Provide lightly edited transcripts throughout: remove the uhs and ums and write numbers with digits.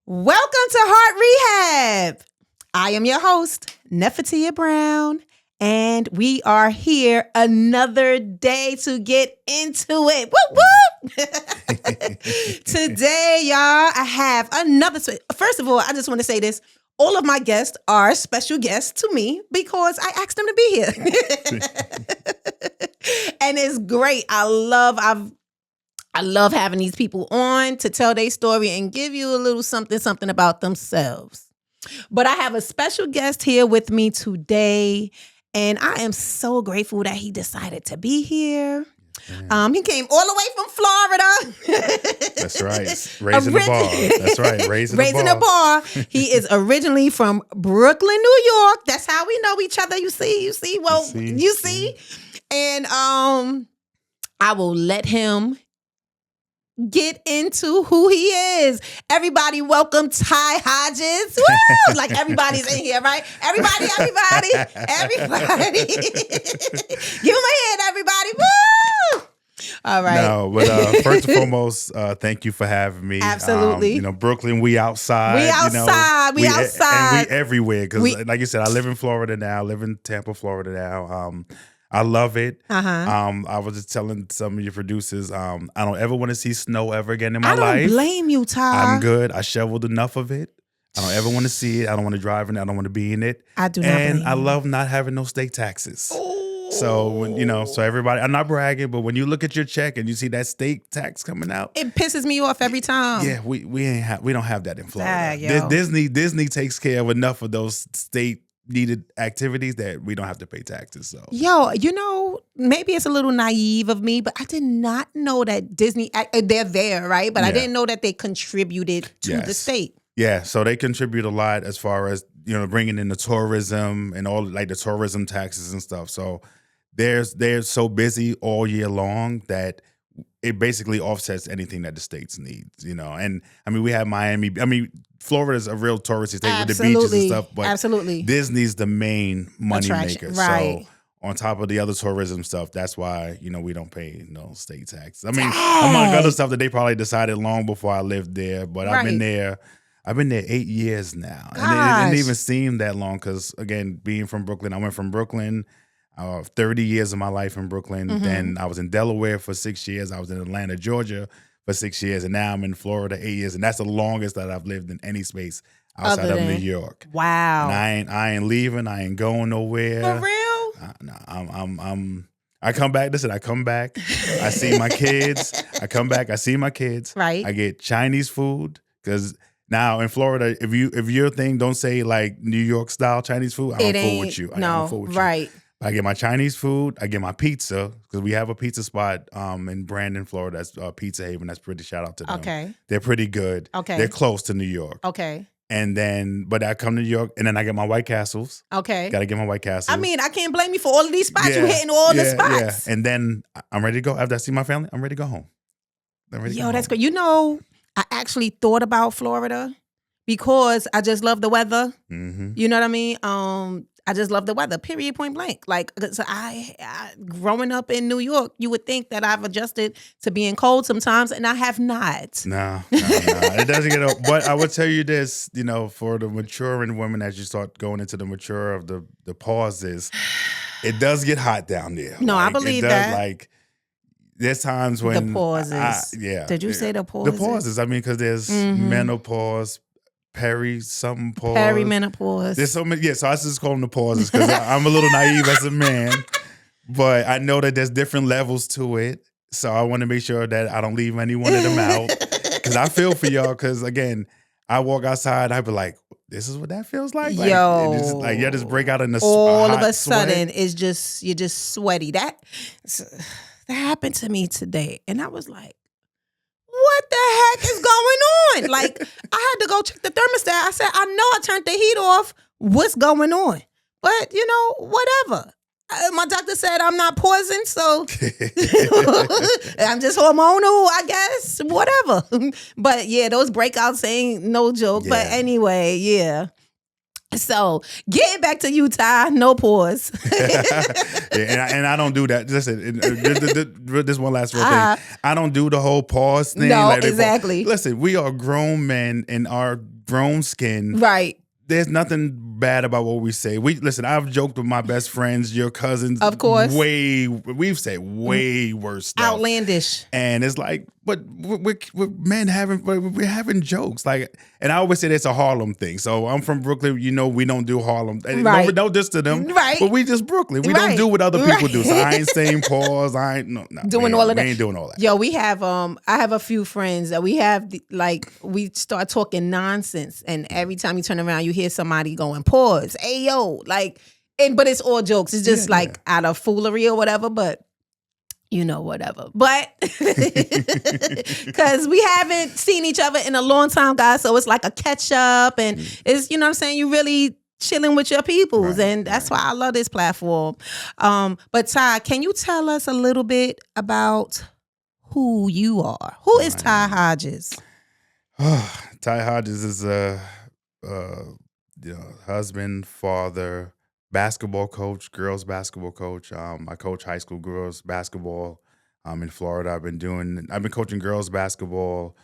Welcome to Heart Rehab. I am your host, Nephetia Brown, and we are here another day to get into it. Woo woo! Today, y'all, I have another. First of all, I just want to say this. All of my guests are special guests to me because I asked them to be here. And it's great. I love having these people on to tell their story and give you a little something about themselves. But I have a special guest here with me today, and I am so grateful that he decided to be here. He came all the way from Florida. That's right. Raising the bar. That's right. Raising the bar. He is originally from Brooklyn, New York. That's how we know each other. You see. Well, you see. And I will let him get into who he is. Everybody welcome Ty Hodges. Woo! Like everybody's in here, right? Everybody. Give him a hand, everybody. Woo! All right. No, but first and foremost, thank you for having me. Absolutely. Brooklyn, we outside. We outside. And we everywhere. Because like you said, I live in Florida now. I live in Tampa, Florida now. I love it. I was just telling some of your producers, I don't ever want to see snow ever again in my life. I don't blame you, Ty. I'm good. I shoveled enough of it. I don't ever want to see it. I don't want to drive in it. I don't want to be in it. I do not. And I love not having no state taxes. Ooh. So when so everybody, I'm not bragging, but when you look at your check and you see that state tax coming out, it pisses me off every time. Yeah, we don't have that in Florida. Yo. Disney takes care of enough of those state needed activities that we don't have to pay taxes. So maybe it's a little naive of me, but I did not know that Disney, they're there, right? But I didn't know that they contributed to the state. Yeah, so they contribute a lot as far as bringing in the tourism and all like the tourism taxes and stuff. So they're so busy all year long that it basically offsets anything that the states need, And I mean, we have Miami. I mean, Florida's a real touristy state with the beaches and stuff, but Disney's the main money maker. Right. So on top of the other tourism stuff, that's why, we don't pay no state tax. I mean, among other stuff that they probably decided long before I lived there, but I've been there 8 years now. And it didn't even seem that long because, again, being from Brooklyn, I went from Brooklyn, 30 years of my life in Brooklyn. Mm-hmm. Then I was in Delaware for 6 years. I was in Atlanta, Georgia for 6 years. And now I'm in Florida 8 years. And that's the longest that I've lived in any space outside of New York. Wow. And I ain't leaving. I ain't going nowhere. For real? I come back. Listen, I come back. I see my kids. I come back. I see my kids. Right. I get Chinese food because now in Florida, if your thing don't say like New York style Chinese food, I don't fool with you. I don't fool with you. Right. I get my Chinese food. I get my pizza because we have a pizza spot in Brandon, Florida. That's Pizza Haven. That's pretty. Shout out to them. Okay. They're pretty good. Okay. They're close to New York. Okay. And then, but I come to New York and then I get my White Castles. Okay. Got to get my White Castles. I mean, I can't blame you for all of these spots. You're hitting all the spots. Yeah. And then I'm ready to go. After I see my family, I'm ready to go home. That's great. I actually thought about Florida because I just love the weather. Mm-hmm. You know what I mean? I just love the weather, period, point blank. Like, so I growing up in New York, you would think that I've adjusted to being cold sometimes, and I have not. No. It doesn't get old. But I would tell you this, for the maturing women, as you start going into the mature of the pauses, it does get hot down there. No, I believe that. Like, there's times when... The pauses. Did you say the pauses? The pauses. I mean, because there's menopause, perimenopause. Perimenopause. There's so many. Yeah, so I just call them the pauses because I'm a little naive as a man, but I know that there's different levels to it. So I want to make sure that I don't leave any one of them out because I feel for y'all. Because again, I walk outside, I be like, "This is what that feels like." Like, you just break out in the all of a sweat. sudden, you're just sweaty. That happened to me today, and I was like, what the heck is going on? Like, I had to go check the thermostat. I said, I know I turned the heat off. What's going on? But, whatever. My doctor said I'm not poisoned, so I'm just hormonal, I guess. Whatever. But, yeah, those breakouts ain't no joke. Yeah. But anyway, yeah. So getting back to Utah, no pause. and I don't do that. Listen, this one last real thing. I don't do the whole pause thing. No, exactly. Listen, we are grown men, and our grown skin. Right. There's nothing bad about what we say. Listen, I've joked with my best friends, your cousins. Of course. We've said way worse stuff. Outlandish. And it's like, but we're men we're having jokes. Like, and I always say it's a Harlem thing. So I'm from Brooklyn. You know, we don't do Harlem. Right. No diss to them. Right. But we just Brooklyn. We don't do what other people do. So I ain't saying pause. I ain't doing all of that. We ain't doing all that. Yo, we have I have a few friends that we have we start talking nonsense, and every time you turn around, you hear somebody going pause. Hey yo, but it's all jokes. It's just out of foolery or whatever. But whatever. But because we haven't seen each other in a long time, guys, so it's like a catch up, and it's what I'm saying. You really chilling with your peoples, and that's why I love this platform. But Ty, can you tell us a little bit about who you are? Who is Ty Hodges? Ty Hodges is a husband, father, basketball coach, girls basketball coach. I coach high school girls basketball in Florida. I've been coaching girls basketball.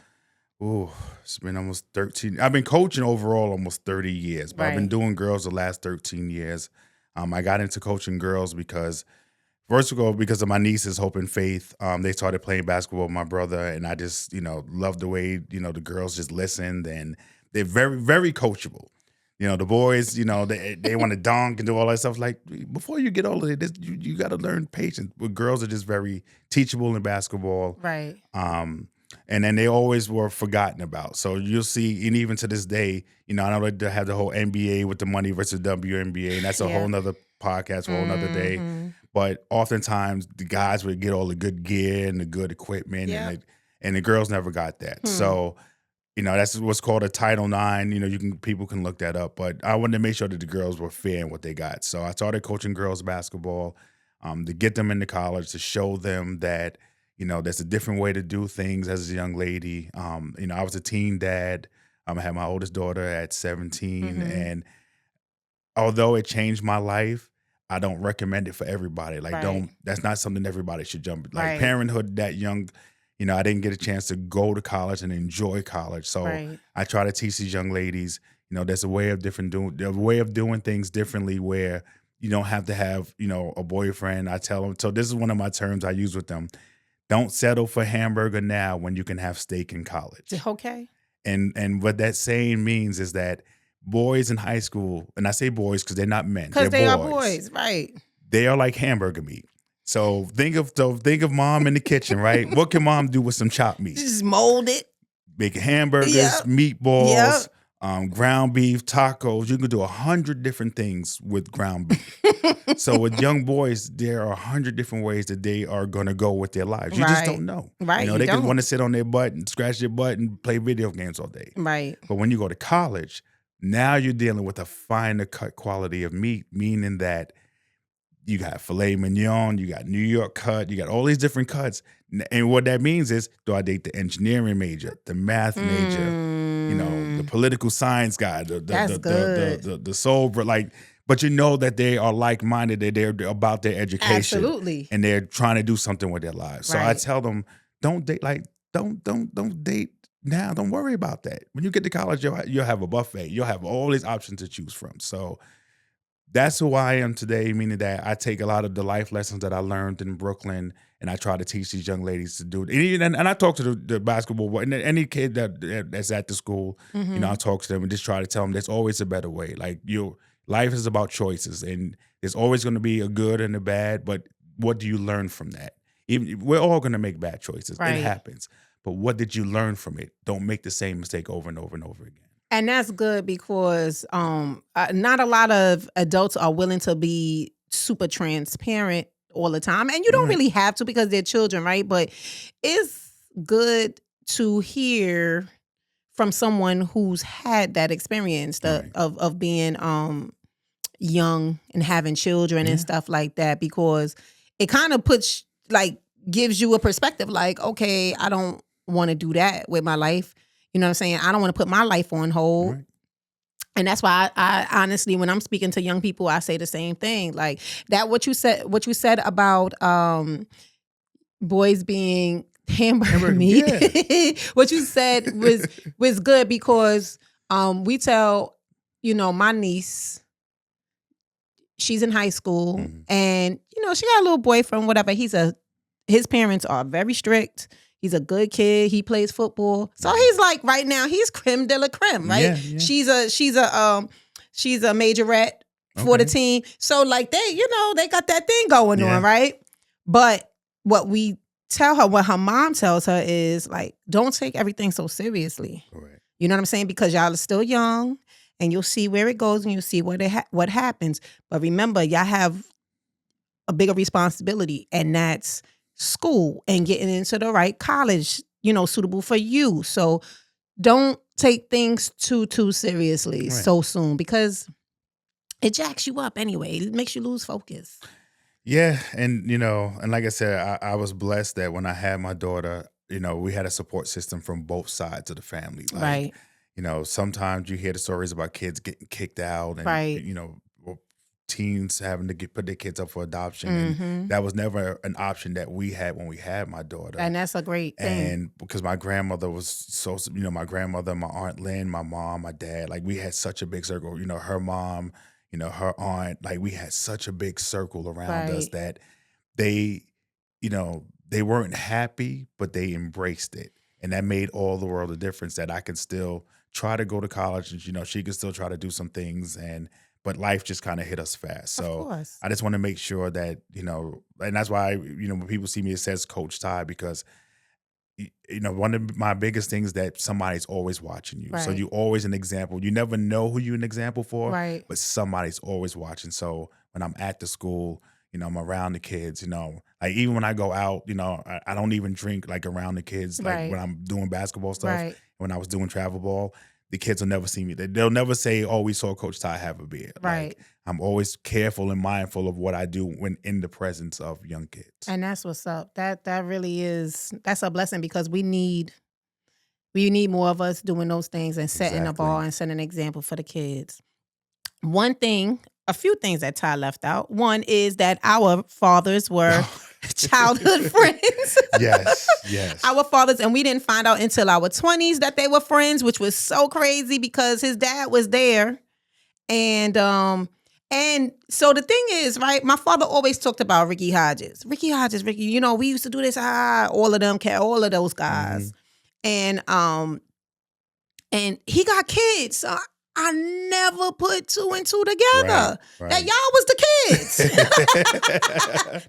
It's been almost 13. I've been coaching overall almost 30 years, but I've been doing girls the last 13 years. I got into coaching girls because of my nieces, Hope and Faith. They started playing basketball with my brother, and I just, loved the way, the girls just listened, and they're very, very coachable. The boys, they want to dunk and do all that stuff. Like, before you get all of this, you got to learn patience. But girls are just very teachable in basketball. Right. And then they always were forgotten about. So you'll see, and even to this day, I know they have the whole NBA with the money versus WNBA, and that's a whole nother podcast for a whole nother day. But oftentimes the guys would get all the good gear and the good equipment, and the girls never got that. So, that's what's called a Title IX. People can look that up. But I wanted to make sure that the girls were fair in what they got. So I started coaching girls basketball to get them into college, to show them that, there's a different way to do things as a young lady. I was a teen dad. I had my oldest daughter at 17. And although it changed my life, I don't recommend it for everybody. That's not something everybody should jump. Parenthood that young, I didn't get a chance to go to college and enjoy college. So I try to teach these young ladies, there's a way of doing things differently where you don't have to have, a boyfriend. I tell them, so this is one of my terms I use with them. Don't settle for hamburger now when you can have steak in college. Okay. And what that saying means is that boys in high school, and I say boys because they're not men. Because they are boys, right. They are like hamburger meat. So think of mom in the kitchen, right? What can mom do with some chopped meat? Just mold it. Make hamburgers, meatballs, ground beef, tacos. You can do 100 different things with ground beef. So with young boys, there are 100 different ways that they are going to go with their lives. You just don't know. Right. They can want to sit on their butt and scratch their butt and play video games all day. Right. But when you go to college, now you're dealing with a finer cut quality of meat, meaning that you got filet mignon, you got New York cut, you got all these different cuts. And what that means is, do I date the engineering major, the math major, the political science guy, the soul, but that they are like-minded, that they're about their education. Absolutely. And they're trying to do something with their lives. So I tell them, don't date, don't date now. Don't worry about that. When you get to college, you'll have a buffet. You'll have all these options to choose from. So that's who I am today, meaning that I take a lot of the life lessons that I learned in Brooklyn, and I try to teach these young ladies to do it. And I talk to the basketball, and any kid that's at the school, I talk to them and just try to tell them there's always a better way. Like, life is about choices, and there's always going to be a good and a bad, but what do you learn from that? We're all going to make bad choices. Right. It happens. But what did you learn from it? Don't make the same mistake over and over and over again. And that's good because not a lot of adults are willing to be super transparent all the time. And you don't really have to because they're children, right? But it's good to hear from someone who's had that experience of being young and having children and stuff like that, because it kind of gives you a perspective like, okay, I don't want to do that with my life. You know what I'm saying? I don't want to put my life on hold. Right. And that's why I honestly, when I'm speaking to young people, I say the same thing. Like that, what you said about boys being hamburger meat, what you said was good because We tell, my niece, she's in high school, and she got a little boyfriend, whatever. His parents are very strict. He's a good kid. He plays football, so he's like right now he's creme de la creme, right? Yeah, yeah. She's a majorette for the team, so like they got that thing going on, right? But what we tell her, what her mom tells her is like, don't take everything so seriously. Right. You know what I'm saying? Because y'all are still young, and you'll see where it goes, and you'll see what happens. But remember, y'all have a bigger responsibility, and that's school and getting into the right college, suitable for you. So don't take things too seriously so soon, because it jacks you up anyway. It makes you lose focus. Yeah, and and like I said, I was blessed that when I had my daughter, we had a support system from both sides of the family. Like, right. Sometimes you hear the stories about kids getting kicked out, and right. Teens having to put their kids up for adoption, and that was never an option that we had when we had my daughter. And that's a great thing. And because my grandmother was so, my grandmother, my Aunt Lynn, my mom, my dad, like we had such a big circle. Her mom, her aunt, like we had such a big circle around us that they, they weren't happy, but they embraced it. And that made all the world a difference, that I could still try to go to college, and, she could still try to do some things, but life just kind of hit us fast. So I just want to make sure that, and that's why, when people see me, it says Coach Ty, because, one of my biggest things that somebody's always watching you. Right. So you're always an example. You never know who you're an example for, but somebody's always watching. So when I'm at the school, I'm around the kids, like even when I go out, I don't even drink like around the kids, like when I'm doing basketball stuff, when I was doing travel ball. The kids will never see me. They'll never say, "Oh, we saw Coach Ty have a beer." Right. Like, I'm always careful and mindful of what I do when in the presence of young kids. And that's what's up. That really is. That's a blessing, because we need more of us doing those things and setting the ball and setting an example for the kids. A few things that Ty left out. One is that our fathers were childhood friends. Yes. Our fathers, and we didn't find out until our 20s that they were friends, which was so crazy because his dad was there. And so the thing is, right, my father always talked about Ricky Hodges, we used to do this, all of those guys. And he got kids. So I never put two and two together. Right. That y'all was the kids.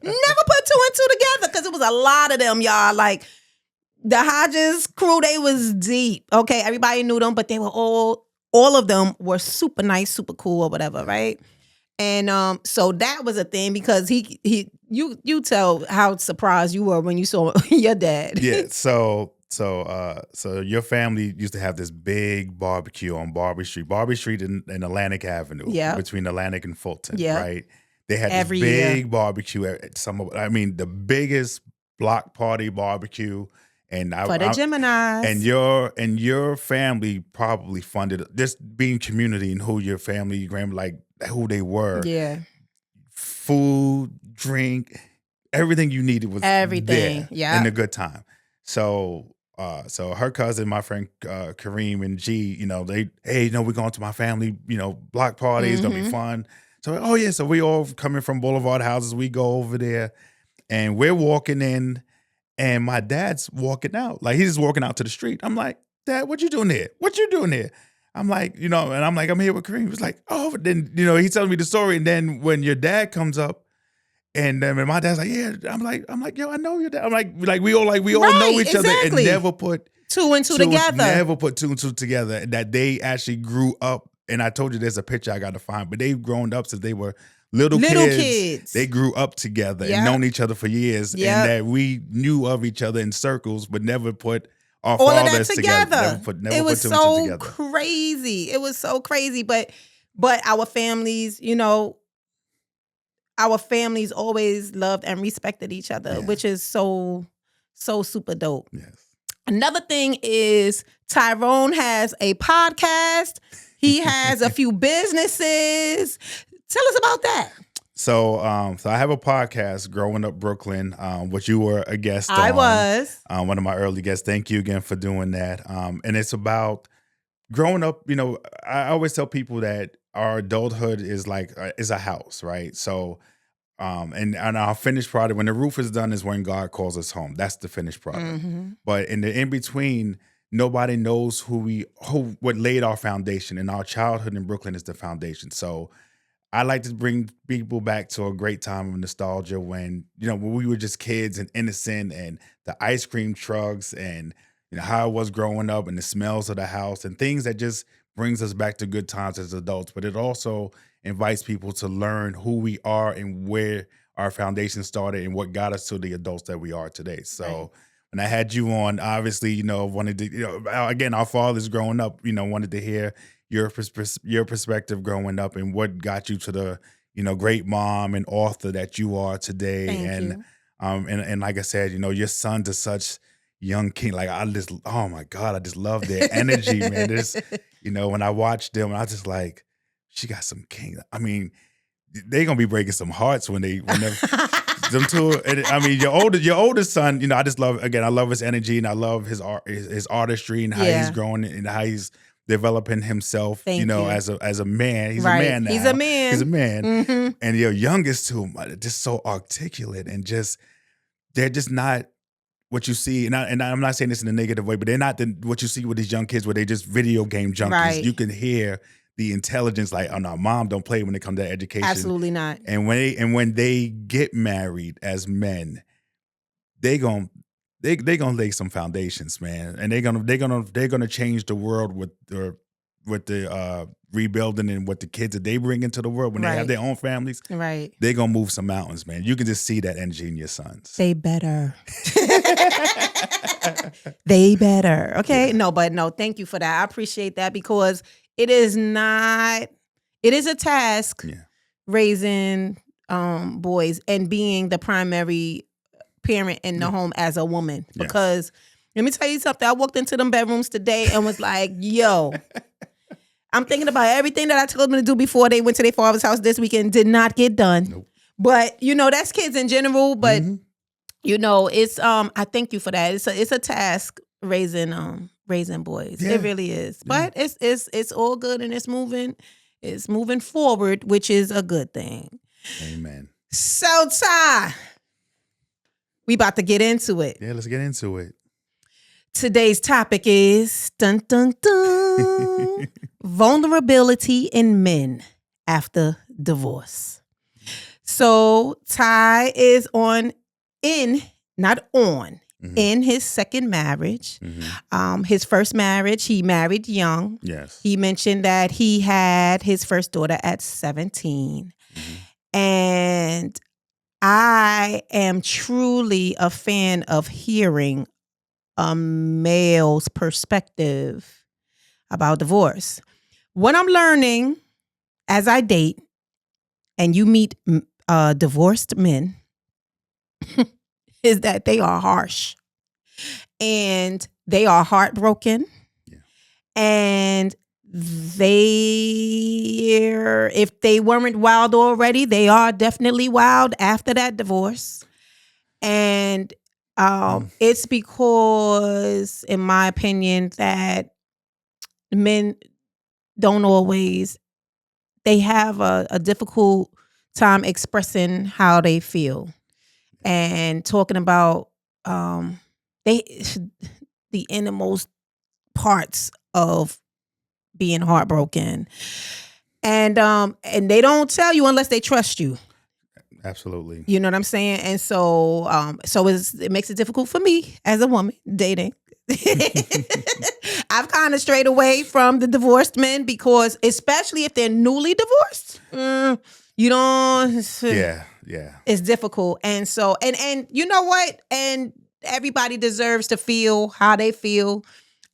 Never put two and two together, because it was a lot of them, y'all. Like the Hodges crew, they was deep. Okay, everybody knew them, but they were all of them were super nice, super cool, or whatever, right? And so that was a thing, because you tell how surprised you were when you saw your dad. Yeah. So your family used to have this big barbecue on Barbary Street in Atlantic Avenue, between Atlantic and Fulton, right? They had this big barbecue at the biggest block party barbecue, and for the Geminis. And your family probably funded this, being community and who your family, your grandma, like who they were. Yeah, food, drink, everything you needed was there, and a good time. So her cousin, my friend Kareem and G, we're going to my family, block party. It's gonna be fun. So so we all coming from Boulevard Houses. We go over there, and we're walking in, and my dad's walking out. Like, he's just walking out to the street. I'm like, Dad, what you doing here? What you doing here? I'm like, and I'm like, I'm here with Kareem. He was like, oh, but then he's telling me the story, and then when your dad comes up. And then my dad's like, yeah. I'm like, yo, I know your dad. I'm like we all know each other, and never put two and two together. Never put two and two together. And that they actually grew up. And I told you there's a picture I got to find, but they've grown up since they were little kids. They grew up together and known each other for years, and that we knew of each other in circles, but never put our all fathers of that together. It was so crazy. It was so crazy, but our families, our families always loved and respected each other, which is so super dope. Yes. Another thing is Tyrone has a podcast. He has a few businesses. Tell us about that. So I have a podcast, Growing Up Brooklyn, which you were a guest on. I was. One of my early guests. Thank you again for doing that. And it's about growing up, I always tell people that our adulthood is like is a house, right? So, and our finished product, when the roof is done, is when God calls us home. That's the finished product. But in the in between, nobody knows who what laid our foundation. And our childhood in Brooklyn is the foundation. So I like to bring people back to a great time of nostalgia when when we were just kids and innocent, and the ice cream trucks, and how it was growing up, and the smells of the house, and things that just brings us back to good times as adults. But it also invites people to learn who we are and where our foundation started and what got us to the adults that we are today. So Right. when I had you on, obviously, wanted to, again, our fathers growing up, wanted to hear your perspective growing up and what got you to the, great mom and author that you are today. Thank And you. and like I said, your sons are such young king. Like oh my God, I just love their energy, man. This, when I watch them, I just like, she got some king. I mean, they gonna be breaking some hearts when they're them two. And, I mean, your oldest son, I just love, again, I love his energy, and I love his art, his artistry, and how Yeah. he's growing and how he's developing himself, Thank you. as a man. He's Right. a man now. He's a man. He's a man. Mhm. And your youngest two, just so articulate, and just, they're just not what you see. And I'm not saying this in a negative way, but they're not what you see with these young kids where they just video game junkies. Right. You can hear the intelligence, like, oh no, mom don't play when it comes to education. Absolutely not. And when they get married as men, they're gonna lay some foundations, man. And they're gonna change the world with the rebuilding and what the kids that they bring into the world when they have Right. their own families. Right. They're gonna move some mountains, man. You can just see that energy in your sons. They better. They better. Okay. Yeah. No, thank you for that. I appreciate that, because it is a task Yeah. raising boys and being the primary parent in the home as a woman. Yes. Because let me tell you something. I walked into them bedrooms today and was like, yo, I'm thinking about everything that I told them to do before they went to their father's house this weekend. Did not get done. Nope. But that's kids in general. But Mhm. it's I thank you for that. It's a task raising boys. Yeah. It really is. Yeah. But it's all good, and it's moving forward, which is a good thing. Amen. So Ty, we about to get into it. Yeah, let's get into it. Today's topic is dun dun dun vulnerability in men after divorce. So Ty is in his second marriage. His first marriage, he married young. Yes. He mentioned that he had his first daughter at 17. And I am truly a fan of hearing a male's perspective about divorce. What I'm learning as I date and you meet divorced men is that they are harsh and they are heartbroken. Yeah. And if they weren't wild already, they are definitely wild after that divorce. And it's because, in my opinion, that men don't always, they have a difficult time expressing how they feel and talking about the innermost parts of being heartbroken. And they don't tell you unless they trust you. Absolutely. You know what I'm saying? And so it makes it difficult for me as a woman dating. I've kind of strayed away from the divorced men because, especially if they're newly divorced, you don't. Yeah. It's difficult. And so, and you know what? And everybody deserves to feel how they feel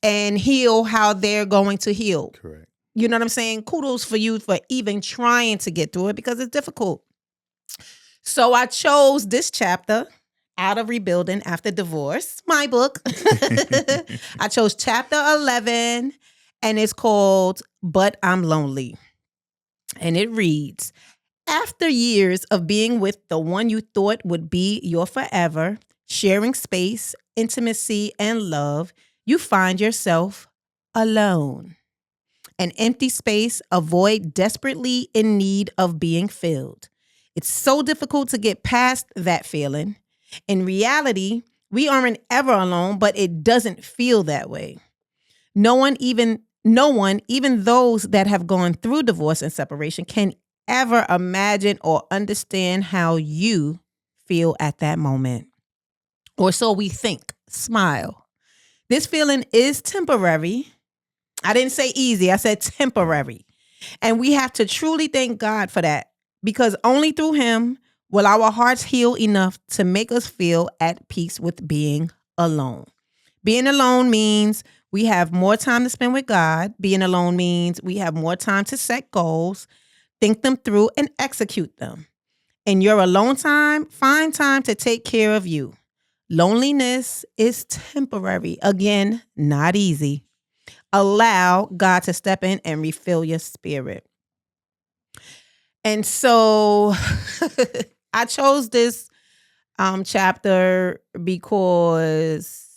and heal how they're going to heal. Correct. You know what I'm saying? Kudos for you for even trying to get through it, because it's difficult. So I chose this chapter, Out of Rebuilding After Divorce, my book. I chose chapter 11, and it's called But I'm Lonely. And it reads, after years of being with the one you thought would be your forever, sharing space, intimacy, and love, you find yourself alone. An empty space, a void desperately in need of being filled. It's so difficult to get past that feeling. In reality, we aren't ever alone, but it doesn't feel that way. No one, even those that have gone through divorce and separation, can ever imagine or understand how you feel at that moment. Or so we think. Smile. This feeling is temporary. I didn't say easy. I said temporary. And we have to truly thank God for that, because only through him will our hearts heal enough to make us feel at peace with being alone. Being alone means we have more time to spend with God. Being alone means we have more time to set goals, think them through, and execute them. In your alone time, find time to take care of you. Loneliness is temporary. Again, not easy. Allow God to step in and refill your spirit. And so I chose this chapter because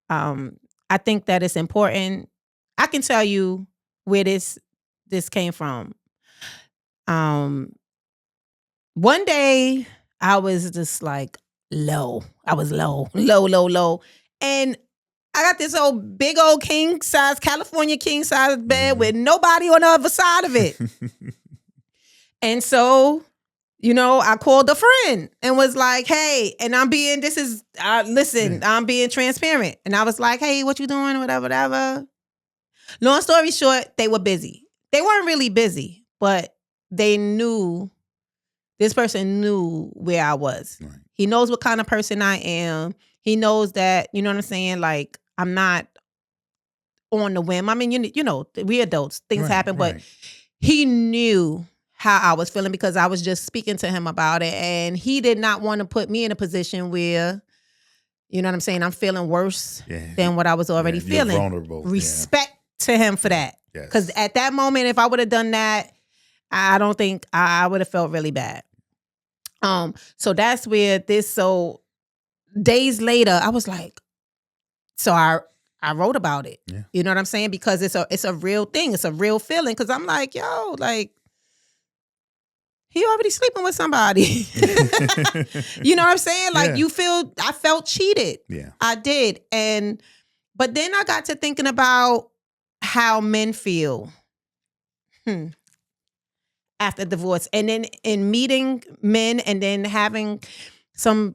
I think that it's important. I can tell you where this came from. One day I was just like low. I was low. And I got this big old king size, California king size bed with nobody on the other side of it. And so, I called a friend and was like, hey, and I'm being transparent. And I was like, hey, what you doing? Whatever. Long story short, they were busy. They weren't really busy, but this person knew where I was. Right. He knows what kind of person I am. He knows that, you know what I'm saying? Like, I'm not on the whim. I mean, we adults, things happen, but he knew how I was feeling because I was just speaking to him about it. And he did not want to put me in a position where, you know what I'm saying, I'm feeling worse than what I was already feeling. Vulnerable. Respect to him for that. Because at that moment, if I would have done that, I don't think I would have felt really bad. So that's where so days later, I was like, so I wrote about it. Yeah. You know what I'm saying? Because it's a real thing. It's a real feeling. Because I'm like, yo, like, he already sleeping with somebody. You know what I'm saying? Like I felt cheated. Yeah. I did. But then I got to thinking about how men feel after divorce. And then in meeting men and then having some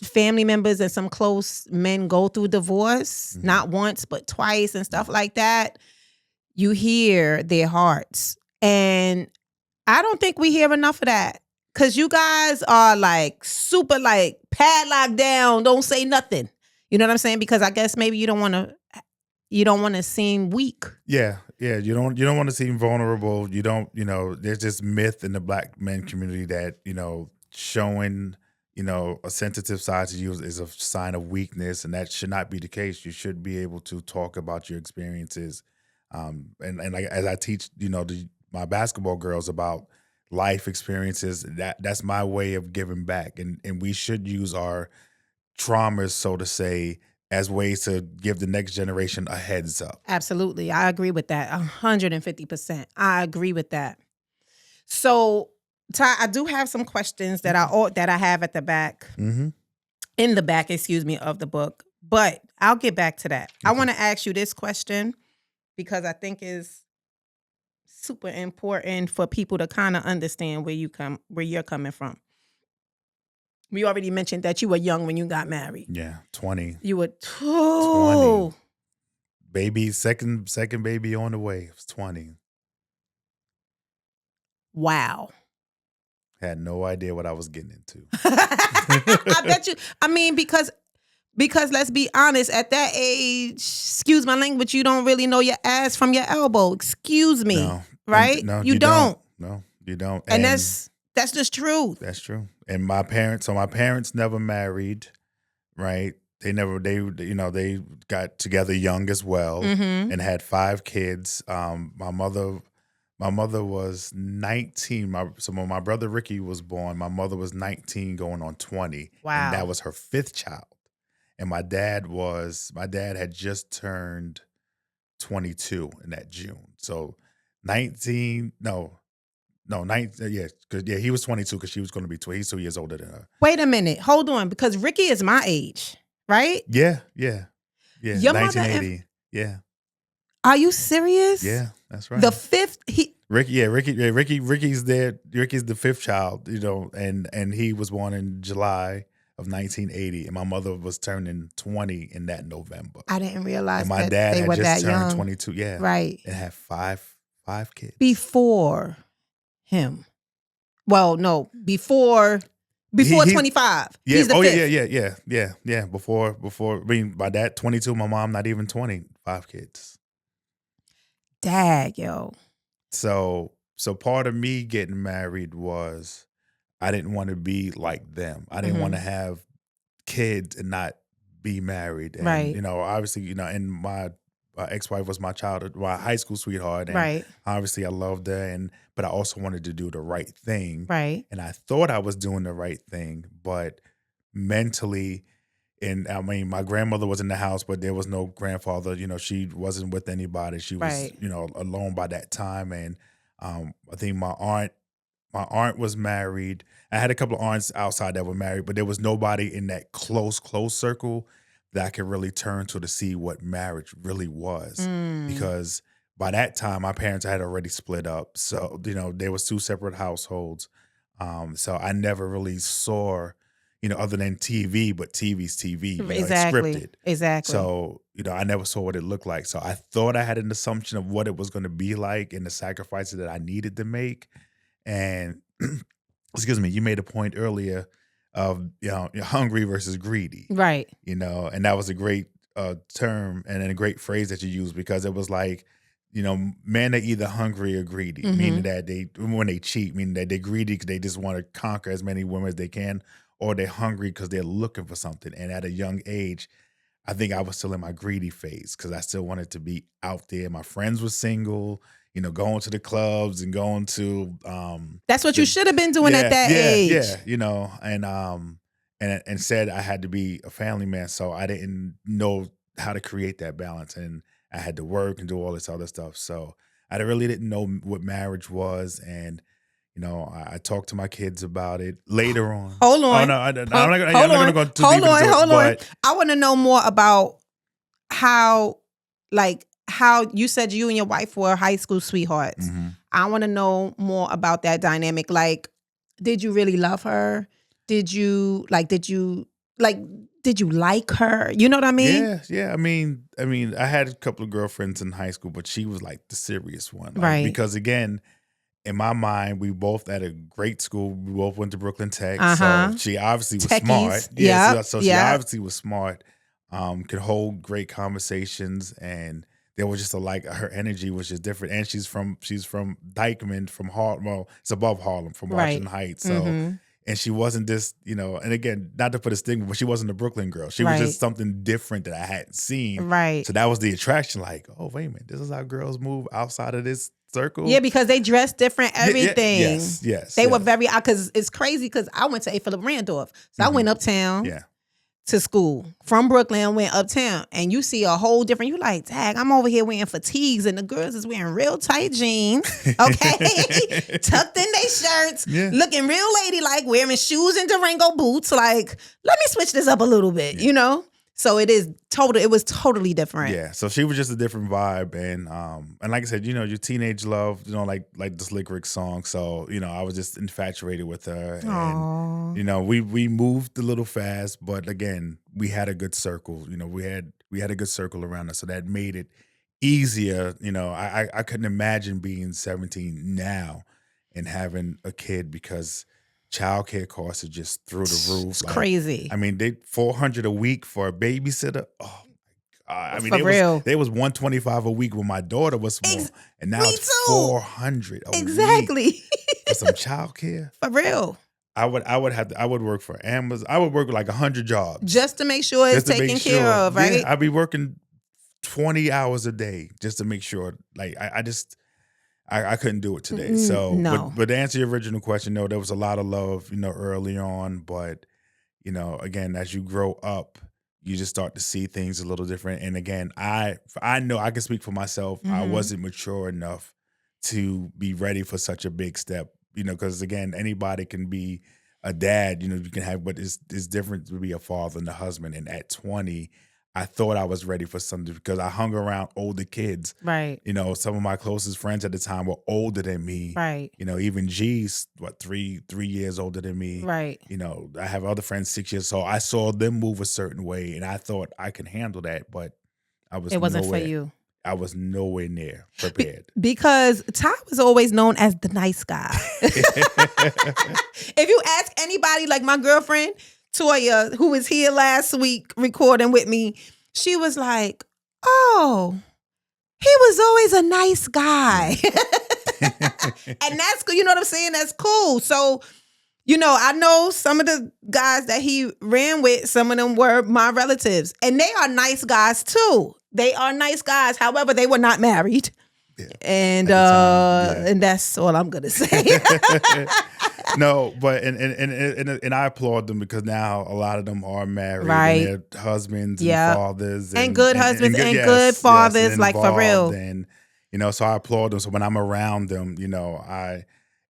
family members and some close men go through divorce, not once, but twice and stuff like that, you hear their hearts. And I don't think we hear enough of that. Because you guys are like super like padlocked down, don't say nothing. You know what I'm saying? Because I guess maybe you don't want to seem weak. Yeah. You don't want to seem vulnerable. You don't, there's this myth in the Black men community that, showing, a sensitive side to you is a sign of weakness, and that should not be the case. You should be able to talk about your experiences. And like, as I teach, my basketball girls about life experiences, that's my way of giving back. And we should use our traumas, so to say, as ways to give the next generation a heads up. Absolutely. I agree with that 150%. I agree with that. So, Ty, I do have some questions that I have at the back, in the back, of the book, but I'll get back to that. Okay. I want to ask you this question because I think is super important for people to kind of understand where you're coming from. We already mentioned that you were young when you got married. Yeah, 20. You were 20. Baby, second baby on the way. It was 20. Wow. Had no idea what I was getting into. I bet you. I mean, because let's be honest, at that age, excuse my language, you don't really know your ass from your elbow. Excuse me. No. Right? No, you don't. No, you don't. And that's just true. That's true. And my parents never married, right? They got together young as well, and had 5 kids. My mother was 19. When my brother Ricky was born, my mother was 19 going on 20. Wow. And that was her 5th child. And my dad had just turned 22 in that June. So 19, no, 19, yeah, because he was 22 because she was going to be 20. He's 2 years older than her. Wait a minute. Hold on. Because Ricky is my age, right? Yeah. Your mother 1980. Yeah. Are you serious? Yeah, that's right. The fifth, Ricky's there. Ricky's the fifth child, and he was born in July of 1980, and my mother was turning 20 in that November. I didn't realize and my that dad they had were just that turned young. 22. Yeah, right. And had five kids Before him. Well, no, before 25. Yeah. He's the fifth. Yeah. Before. I mean, my dad 22. My mom not even 20. 5 kids. Dag, yo. So part of me getting married was I didn't want to be like them. I didn't want to have kids and not be married. And, right. Obviously, and my ex-wife was my high school sweetheart. And right. Obviously, I loved her, but I also wanted to do the right thing. Right. And I thought I was doing the right thing, but mentally, and I mean, my grandmother was in the house, but there was no grandfather. She wasn't with anybody. She was, right. Alone by that time. And I think my aunt was married. I had a couple of aunts outside that were married, but there was nobody in that close circle that I could really turn to see what marriage really was. Because by that time, my parents had already split up. So, there was 2 separate households. So I never really saw, other than TV, but TV's TV, exactly. It's scripted. Exactly. So, I never saw what it looked like. So I thought I had an assumption of what it was going to be like and the sacrifices that I needed to make. And excuse me, you made a point earlier of, hungry versus greedy. Right. And that was a great term and a great phrase that you used, because it was like, men are either hungry or greedy, meaning that when they cheat, meaning that they're greedy because they just want to conquer as many women as they can, or they're hungry because they're looking for something. And at a young age, I think I was still in my greedy phase because I still wanted to be out there. My friends were single, going to the clubs and going to that's what you should have been doing at that age. And said I had to be a family man, so I didn't know how to create that balance, and I had to work and do all this other stuff. So I really didn't know what marriage was, and I talked to my kids about it later on. Hold on. Oh, no, I'm not going to go too deep into it. Hold on. I want to know more about how you said you and your wife were high school sweethearts. I want to know more about that dynamic. Like, did you really love her? Did you like her? You know what I mean? Yeah. I mean, I had a couple of girlfriends in high school, but she was like the serious one. Right. Because again, in my mind, we both at a great school. We both went to Brooklyn Tech. So she obviously was smart. Yeah. So she obviously was smart. Could hold great conversations, and there was just her energy was just different. And she's from Dykeman, from Harlem. Well, it's above Harlem, from Washington Heights. So. And she wasn't just, and again, not to put a stigma, but she wasn't a Brooklyn girl. She was just something different that I hadn't seen. Right. So that was the attraction. Like, oh, wait a minute, this is how girls move outside of this circle. Yeah, because they dress different, everything. Yes. They were very, because it's crazy because I went to A. Philip Randolph. So I went uptown. Yeah. To school from Brooklyn, went uptown, and you see a whole different. You like, tag, I'm over here wearing fatigues, and the girls is wearing real tight jeans, okay, tucked in their shirts, looking real ladylike, wearing shoes and Durango boots. Like, let me switch this up a little bit, So it was totally different. Yeah. So she was just a different vibe, and like I said, your teenage love, like the Slick Rick song. So I was just infatuated with her, and we moved a little fast, but again, we had a good circle. We had a good circle around us, so that made it easier. I couldn't imagine being 17 now and having a kid, because childcare costs are just through the roof. It's crazy. I mean, they $400 a week for a babysitter. Oh my God! I mean, they was $125 a week when my daughter was small, and now it's $400 a week for some childcare. For real. I would work for Amazon. I would work like 100 jobs just to make sure it's taken care of, right? Yeah, I'd be working 20 hours a day just to make sure. Like I couldn't do it today. So, no. But to answer your original question, no, there was a lot of love, early on. But, again, as you grow up, you just start to see things a little different. And again, I know I can speak for myself. I wasn't mature enough to be ready for such a big step, because again, anybody can be a dad, you can have, but it's different to be a father and a husband. And at 20, I thought I was ready for something because I hung around older kids. Right. Some of my closest friends at the time were older than me. Right. Even G's, 3 years older than me. Right. I have other friends 6 years. So I saw them move a certain way and I thought I could handle that, but it wasn't for you. I was nowhere near prepared. Because Ty was always known as the nice guy. If you ask anybody, like my girlfriend, Toya, who was here last week recording with me, she was like, oh, he was always a nice guy. And that's cool. You know what I'm saying? That's cool. So, I know some of the guys that he ran with, some of them were my relatives. And they are nice guys too. They are nice guys. However, they were not married. Yeah. And that's all I'm gonna say. No, but and I applaud them because now a lot of them are married, right? And they're husbands and fathers, and good husbands and good fathers, like for real. And so I applaud them. So when I'm around them,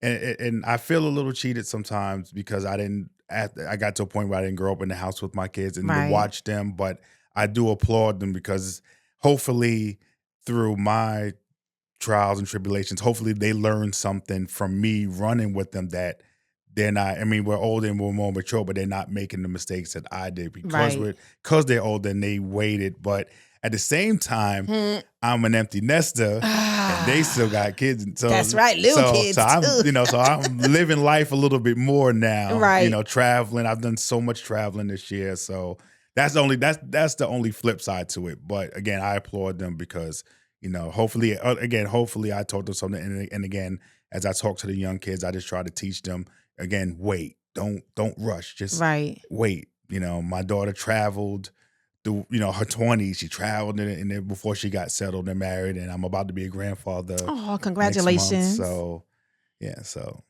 I feel a little cheated sometimes because I got to a point where I didn't grow up in the house with my kids and to watch them, but I do applaud them because hopefully through my trials and tribulations, hopefully they learn something from me running with them that they're not, we're older and we're more mature, but they're not making the mistakes that I did because they're older and they waited. But at the same time, I'm an empty nester and they still got kids. So, that's right, little kids. So I'm, so I'm living life a little bit more now. Right. Traveling. I've done so much traveling this year. So that's the only flip side to it. But again, I applaud them because hopefully I taught them something. And again, as I talk to the young kids, I just try to teach them again. Wait, don't rush. Just wait. My daughter traveled through her 20s. She traveled and then before she got settled and married. And I'm about to be a grandfather. Oh, congratulations! So yeah, so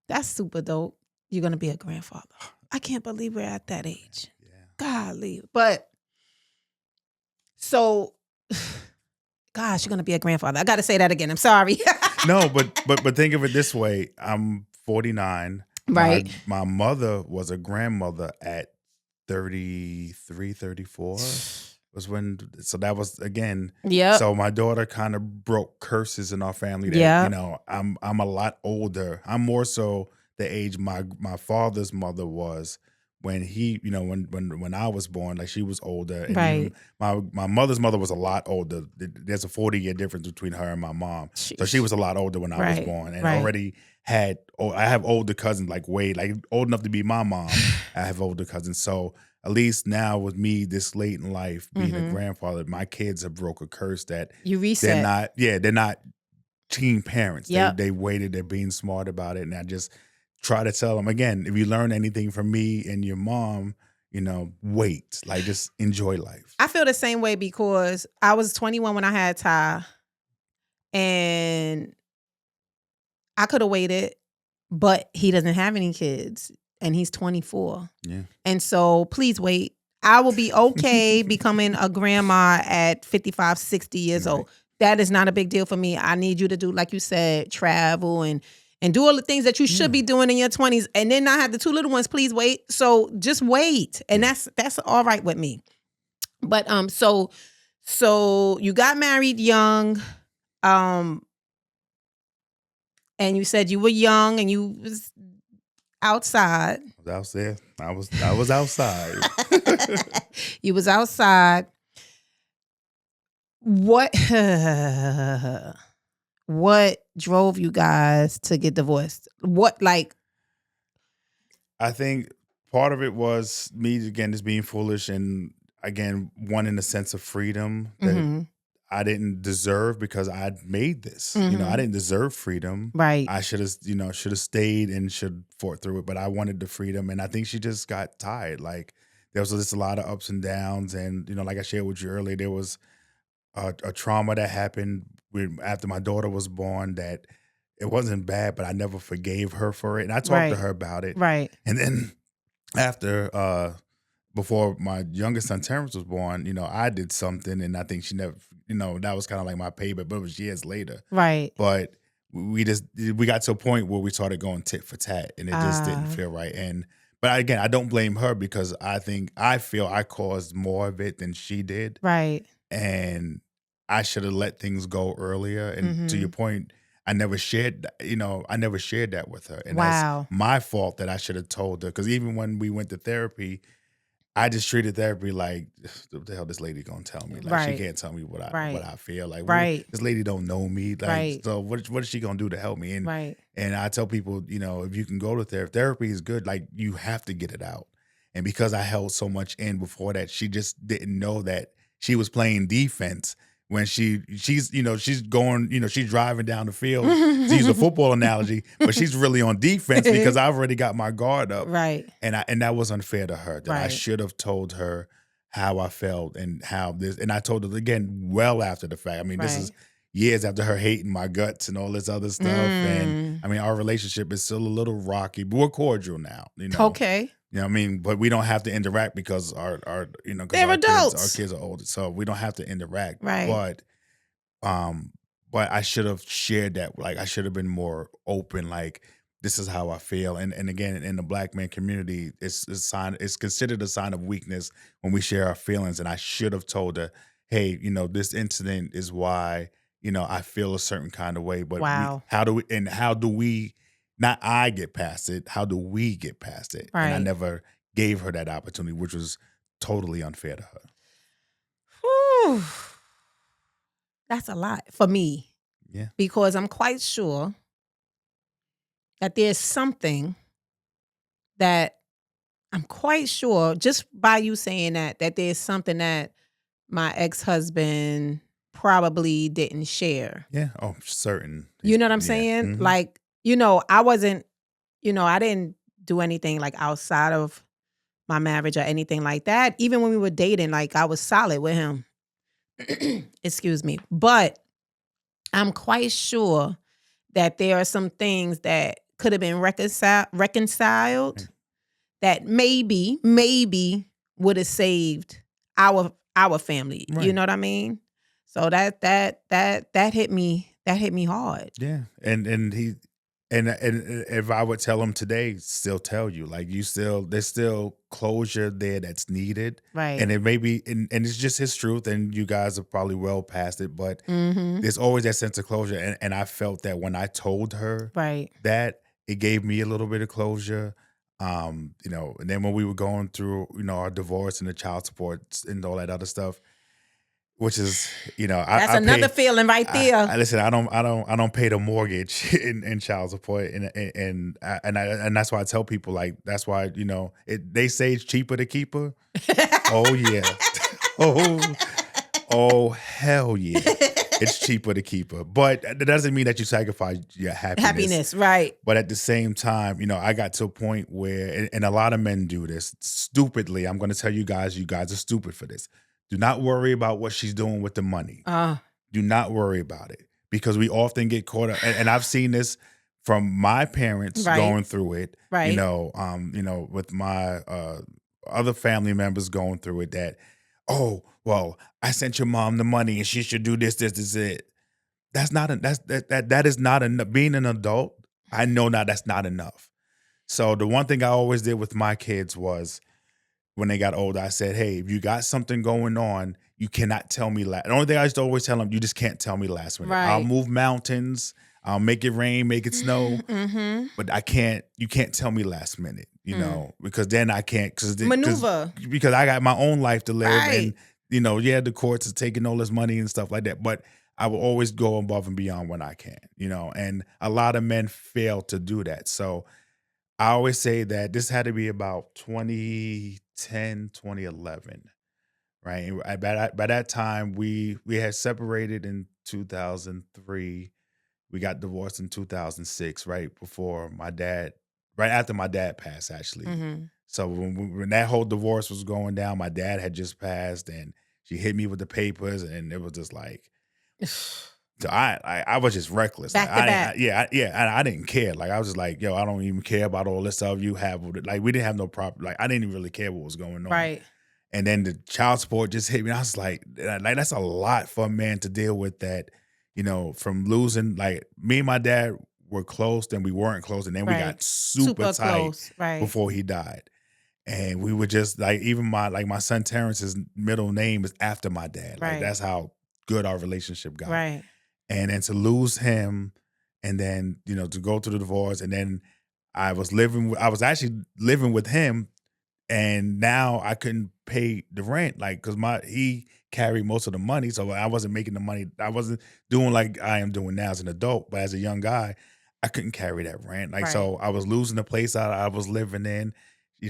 that's super dope. You're gonna be a grandfather. I can't believe we're at that age. Golly. But so, gosh, you're going to be a grandfather. I got to say that again. I'm sorry. No, but think of it this way. I'm 49. Right. My mother was a grandmother at 33, 34 was when, so that was again. Yeah. So my daughter kind of broke curses in our family that, I'm a lot older. I'm more so the age my father's mother was when he, when I was born, like she was older. And my mother's mother was a lot older. There's a 40-year difference between her and my mom. Jeez. So she was a lot older when I was born and already I have older cousins, like old enough to be my mom. I have older cousins. So at least now with me this late in life, being a grandfather, my kids have broke a curse that you reset. They're not teen parents. Yep. They waited, they're being smart about it. And I just try to tell them, again, if you learn anything from me and your mom, wait. Like, just enjoy life. I feel the same way because I was 21 when I had Ty. And I could have waited, but he doesn't have any kids. And he's 24. Yeah. And so, please wait. I will be okay becoming a grandma at 55, 60 years old. That is not a big deal for me. I need you to do, like you said, travel and do all the things that you should be doing in your 20s. And then I have the 2 little ones. Please wait. So just wait. And that's all right with me. But so you got married young. And you said you were young and you was outside. I was there. I was outside. You was outside. What drove you guys to get divorced? I think part of it was me, again, just being foolish and, again, wanting a sense of freedom that I didn't deserve because I'd made this. I didn't deserve freedom. Right. I should have stayed and should fought through it, but I wanted the freedom. And I think she just got tired. Like, there was just a lot of ups and downs. And, like I shared with you earlier, there was a trauma that happened after my daughter was born that it wasn't bad, but I never forgave her for it. And I talked to her about it. Right. And then after before my youngest son Terrence was born, I did something, and I think she never, that was kind of like my payback, but it was years later. Right. But we got to a point where we started going tit for tat, and it just didn't feel right. But again, I don't blame her because I feel I caused more of it than she did. Right. And I should have let things go earlier. And to your point, I never shared that with her. And Wow. that's my fault that I should have told her. Because even when we went to therapy, I just treated therapy like, what the hell this lady gonna tell me? Like, she can't tell me what I feel. Like, this lady don't know me. Like, so what is she gonna do to help me? And I tell people, if you can go to therapy is good. Like, you have to get it out. And because I held so much in before that, she just didn't know that she was playing defense when she's going, she's driving down the field to use a football analogy, but she's really on defense because I've already got my guard up. Right. And that was unfair to her. That I should have told her how I felt and and I told her again well after the fact. I mean, this is years after her hating my guts and all this other stuff. And I mean, our relationship is still a little rocky, but we're cordial now. Okay. You know what I mean? But we don't have to interact because our they're adults. Our kids are older, so we don't have to interact. Right. But I should have shared that. Like, I should have been more open. Like, this is how I feel. And again, in the Black man community, it's considered a sign of weakness when we share our feelings. And I should have told her, hey, this incident is why I feel a certain kind of way. But how do we? Not I get past it. How do we get past it? Right. And I never gave her that opportunity, which was totally unfair to her. Whew. That's a lot for me. Yeah. Because I'm quite sure that there's something that I'm quite sure, just by you saying that there's something that my ex-husband probably didn't share. Yeah. Oh, certain. You know what I'm saying? Mm-hmm. Like, I wasn't, I didn't do anything like outside of my marriage or anything like that. Even when we were dating, like, I was solid with him. Excuse me. But I'm quite sure that there are some things that could have been reconciled that maybe would have saved our family. Right. You know what I mean? So that hit me hard. Yeah. And if I would tell him today, still tell you, like, there's still closure there that's needed. Right. And it may be, and it's just his truth, and you guys are probably well past it, but there's always that sense of closure. And I felt that when I told her that, it gave me a little bit of closure. And then when we were going through, our divorce and the child support and all that other stuff, which is, that's another feeling right there. Listen, I don't pay the mortgage in child support, and that's why I tell people, like, that's why they say it's cheaper to keep her. Oh yeah, oh hell yeah, it's cheaper to keep her. But that doesn't mean that you sacrifice your happiness, right? But at the same time, I got to a point where, and a lot of men do this stupidly. I'm going to tell you guys are stupid for this. Do not worry about what she's doing with the money. Do not worry about it, because we often get caught up. And I've seen this from my parents going through it. Right. With my other family members going through it. That, oh, well, I sent your mom the money and she should do this. This is it. That is not enough. Being an adult, I know now that's not enough. So the one thing I always did with my kids was, when they got older, I said, hey, if you got something going on, you cannot tell me last. The only thing I used to always tell them, you just can't tell me last minute. Right. I'll move mountains, I'll make it rain, make it snow, but you can't tell me last minute, because then I can't maneuver, because I got my own life to live, right. And the courts are taking all this money and stuff like that. But I will always go above and beyond when I can, and a lot of men fail to do that. So I always say that this had to be about 2010, 2011, right? And by that time, we had separated in 2003. We got divorced in 2006, right after my dad passed, actually. So when that whole divorce was going down, my dad had just passed, and she hit me with the papers, and it was just like, So I was just reckless. Back to back. I didn't care. Like I was just like, yo, I don't even care about all this stuff you have. Like we didn't have no problem. Like I didn't even really care what was going on. Right. And then the child support just hit me. I was like that's a lot for a man to deal with. That, from losing. Like me and my dad were close, then we weren't close, and then we got super tight close. Right. before he died. And we were just like, even my son Terrence's middle name is after my dad. Like that's how good our relationship got. Right. And then to lose him, and then, to go through the divorce, and then I was actually living with him, and now I couldn't pay the rent, like, because he carried most of the money, so I wasn't making the money. I wasn't doing like I am doing now as an adult, but as a young guy, I couldn't carry that rent. Like, so I was losing the place I was living in.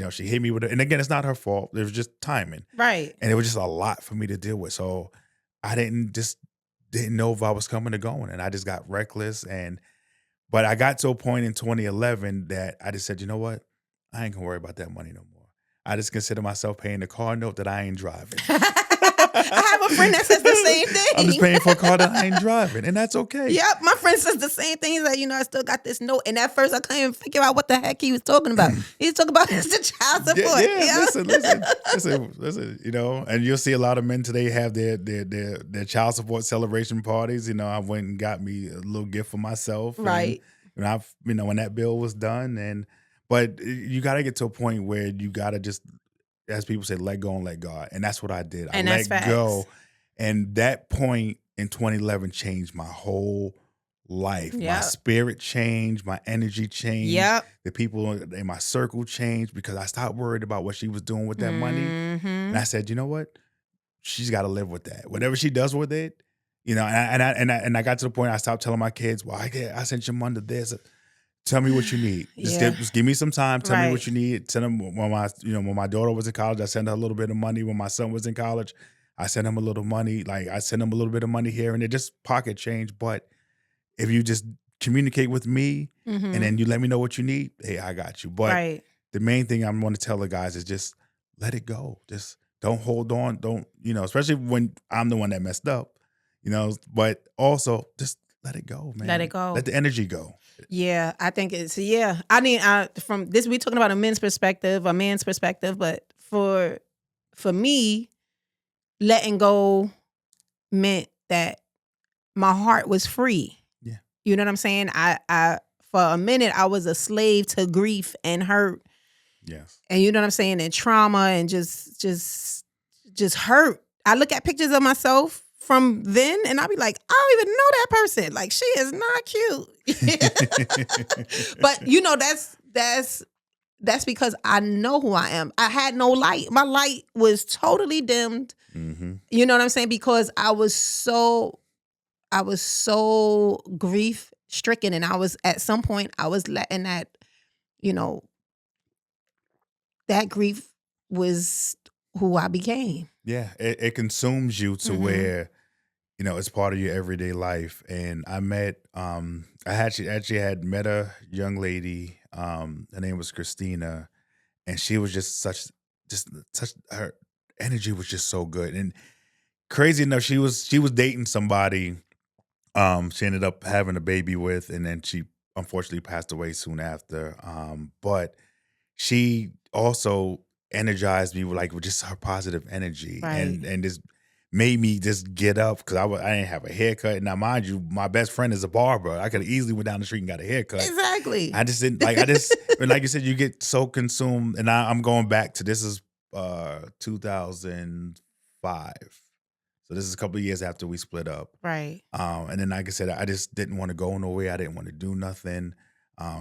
She hit me with it, and again, it's not her fault. It was just timing, right? And it was just a lot for me to deal with. So I didn't know if I was coming or going, and I just got reckless. But I got to a point in 2011 that I just said, you know what, I ain't gonna worry about that money no more. I just consider myself paying the car note that I ain't driving. I have a friend that says the same thing. I'm just paying for a car that I ain't driving, and that's okay. Yep, my friend says the same thing. He's like, I still got this note. And at first, I couldn't even figure out what the heck he was talking about. He was talking about the child support. Listen. And you'll see a lot of men today have their child support celebration parties. I went and got me a little gift for myself. Right. And when that bill was done, but you got to get to a point where you got to just, as people say, let go and let God. And that's what I did. I let go. And that point in 2011 changed my whole life. Yep. My spirit changed. My energy changed. Yep. The people in my circle changed because I stopped worried about what she was doing with that money. And I said, you know what? She's got to live with that. Whatever she does with it, and I got to the point I stopped telling my kids, well, I sent your money to this. Tell me what you need. Just give me some time. Tell me what you need. Send them when my daughter was in college, I sent her a little bit of money. When my son was in college, I sent him a little money. Like I sent him a little bit of money here and there, just pocket change. But if you just communicate with me and then you let me know what you need, hey, I got you. But the main thing I'm going to tell the guys is just let it go. Just don't hold on. Don't, especially when I'm the one that messed up, but also just let it go, man. Let it go. Let the energy go. Yeah, I think I mean, from this, we're talking about a man's perspective, but for me, letting go meant that my heart was free. Yeah. You know what I'm saying? I for a minute, I was a slave to grief and hurt. Yes. And you know what I'm saying? And trauma and just hurt. I look at pictures of myself from then, and I'll be like, I don't even know that person. Like, she is not cute. But that's because I know who I am. I had no light. My light was totally dimmed. Mm-hmm. You know what I'm saying? Because I was so grief stricken, and at some point I was letting that, that grief was who I became. Yeah, it consumes you to where, it's part of your everyday life. And I met, I actually had met a young lady. Her name was Christina, and she was just such. Her energy was just so good. And crazy enough, she was dating somebody. She ended up having a baby with, and then she unfortunately passed away soon after. But she also energized me with just her positive energy, and just made me just get up because I didn't have a haircut. Now, mind you, my best friend is a barber. I could have easily went down the street and got a haircut. Exactly. I just didn't and like you said, you get so consumed. And I'm going back to, this is 2005. So this is a couple of years after we split up. Right. And then, like I said, I just didn't want to go nowhere. I didn't want to do nothing.